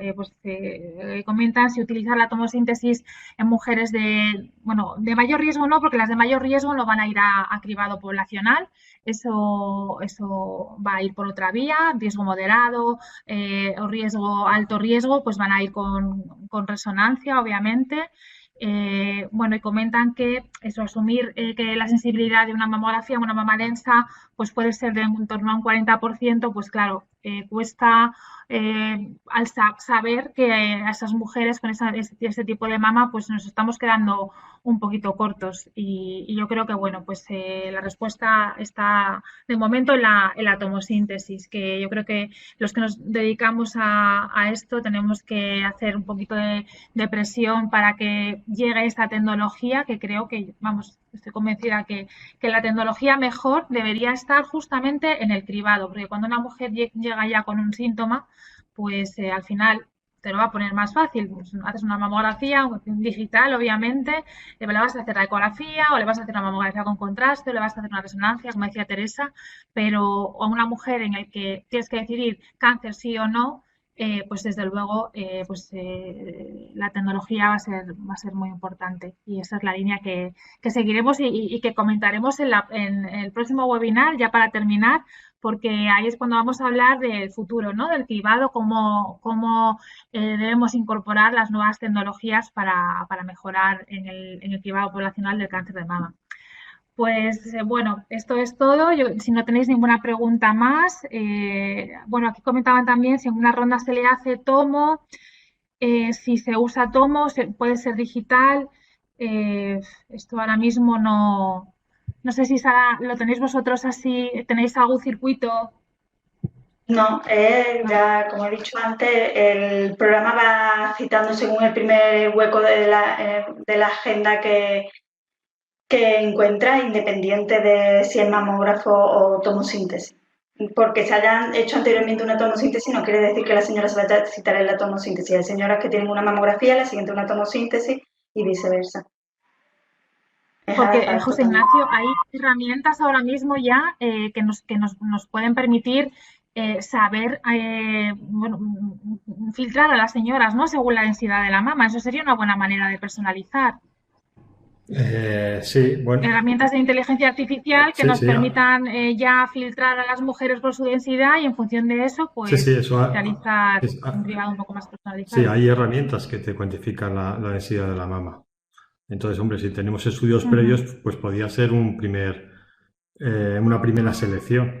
comentan si utilizar la tomosíntesis en mujeres de mayor riesgo no, porque las de mayor riesgo no van a ir a cribado poblacional. Eso va a ir por otra vía, riesgo moderado o riesgo, alto riesgo, pues van a ir con resonancia, obviamente. Y comentan que eso, asumir que la sensibilidad de una mamografía, una mama densa, pues puede ser de en torno a un 40%, pues claro, cuesta al saber que a esas mujeres con ese tipo de mama, pues nos estamos quedando un poquito cortos. Y yo creo que, bueno, pues la respuesta está de momento en la tomosíntesis, que yo creo que los que nos dedicamos a esto tenemos que hacer un poquito de presión para que llegue esta tecnología, que creo que, vamos, estoy convencida que la tecnología mejor debería estar justamente en el cribado, porque cuando una mujer llega ya con un síntoma, pues al final te lo va a poner más fácil. Pues, haces una mamografía digital, obviamente, le vas a hacer la ecografía o le vas a hacer una mamografía con contraste o le vas a hacer una resonancia, como decía Teresa, pero a una mujer en la que tienes que decidir cáncer sí o no, pues desde luego la tecnología va a ser muy importante y esa es la línea que seguiremos y que comentaremos en el próximo webinar, ya para terminar, porque ahí es cuando vamos a hablar del futuro, ¿no? Del cribado, cómo debemos incorporar las nuevas tecnologías para mejorar en el cribado poblacional del cáncer de mama. Pues bueno, esto es todo. Si no tenéis ninguna pregunta más, aquí comentaban también si en una ronda se le hace tomo, si se usa tomo, puede ser digital. Esto ahora mismo no sé si lo tenéis vosotros así, tenéis algún circuito. No, ya como he dicho antes, el programa va citando según el primer hueco de la agenda que encuentra, independiente de si es mamógrafo o tomosíntesis. Porque se hayan hecho anteriormente una tomosíntesis no quiere decir que la señora se vaya a citar en la tomosíntesis. Hay señoras que tienen una mamografía, la siguiente una tomosíntesis y viceversa. Porque, José Ignacio, hay herramientas ahora mismo ya que nos pueden permitir saber bueno, filtrar a las señoras, ¿no? Según la densidad de la mama. Eso sería una buena manera de personalizar. Sí, bueno, Herramientas de inteligencia artificial que sí, nos sí, permitan ya filtrar a las mujeres por su densidad y en función de eso, sí, pues sí, eso realizar un cribado un poco más sí, personalizado. hay herramientas que te cuantifican la densidad de la mama. Entonces, hombre, si tenemos estudios Ujú, previos, pues podría ser una primera selección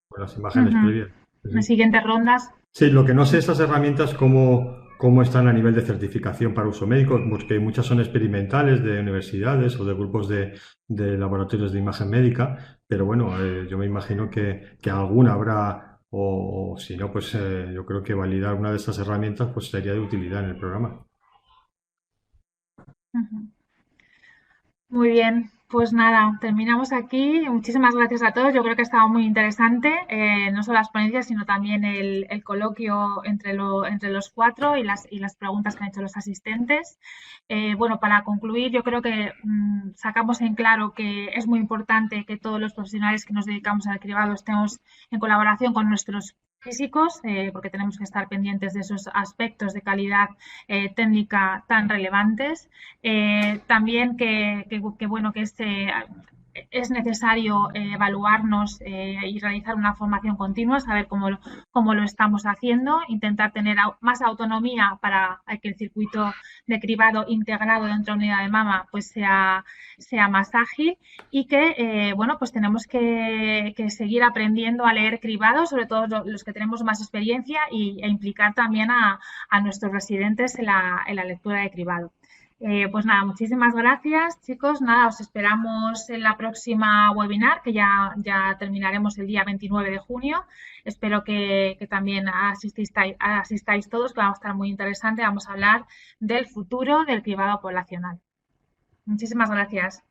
con las imágenes ujú. previas. En las Sí. siguientes rondas. Sí, lo que no sé estas herramientas cómo están a nivel de certificación para uso médico, porque muchas son experimentales de universidades o de grupos de laboratorios de imagen médica, pero bueno, yo me imagino que alguna habrá, o si no, pues yo creo que validar una de estas herramientas pues sería de utilidad en el programa. Ujú. Muy bien, pues nada, terminamos aquí. Muchísimas gracias a todos. Yo creo que ha estado muy interesante, no solo las ponencias, sino también el coloquio entre los cuatro y las preguntas que han hecho los asistentes. Bueno, para concluir, yo creo que sacamos en claro que es muy importante que todos los profesionales que nos dedicamos al cribado estemos en colaboración con nuestros físicos, porque tenemos que estar pendientes de esos aspectos de calidad técnica tan relevantes. También bueno, que es necesario evaluarnos y realizar una formación continua, saber cómo lo estamos haciendo, intentar tener más autonomía para que el circuito de cribado integrado dentro de una unidad de mama pues sea más ágil y que bueno, pues tenemos que seguir aprendiendo a leer cribado, sobre todo los que tenemos más experiencia e implicar también a nuestros residentes en la lectura de cribado. Pues nada, muchísimas gracias, chicos. Nada, os esperamos en la próxima webinar, que ya terminaremos el día 29 de junio. Espero que también asistáis todos, que va a estar muy interesante. Vamos a hablar del futuro del cribado poblacional. Muchísimas gracias.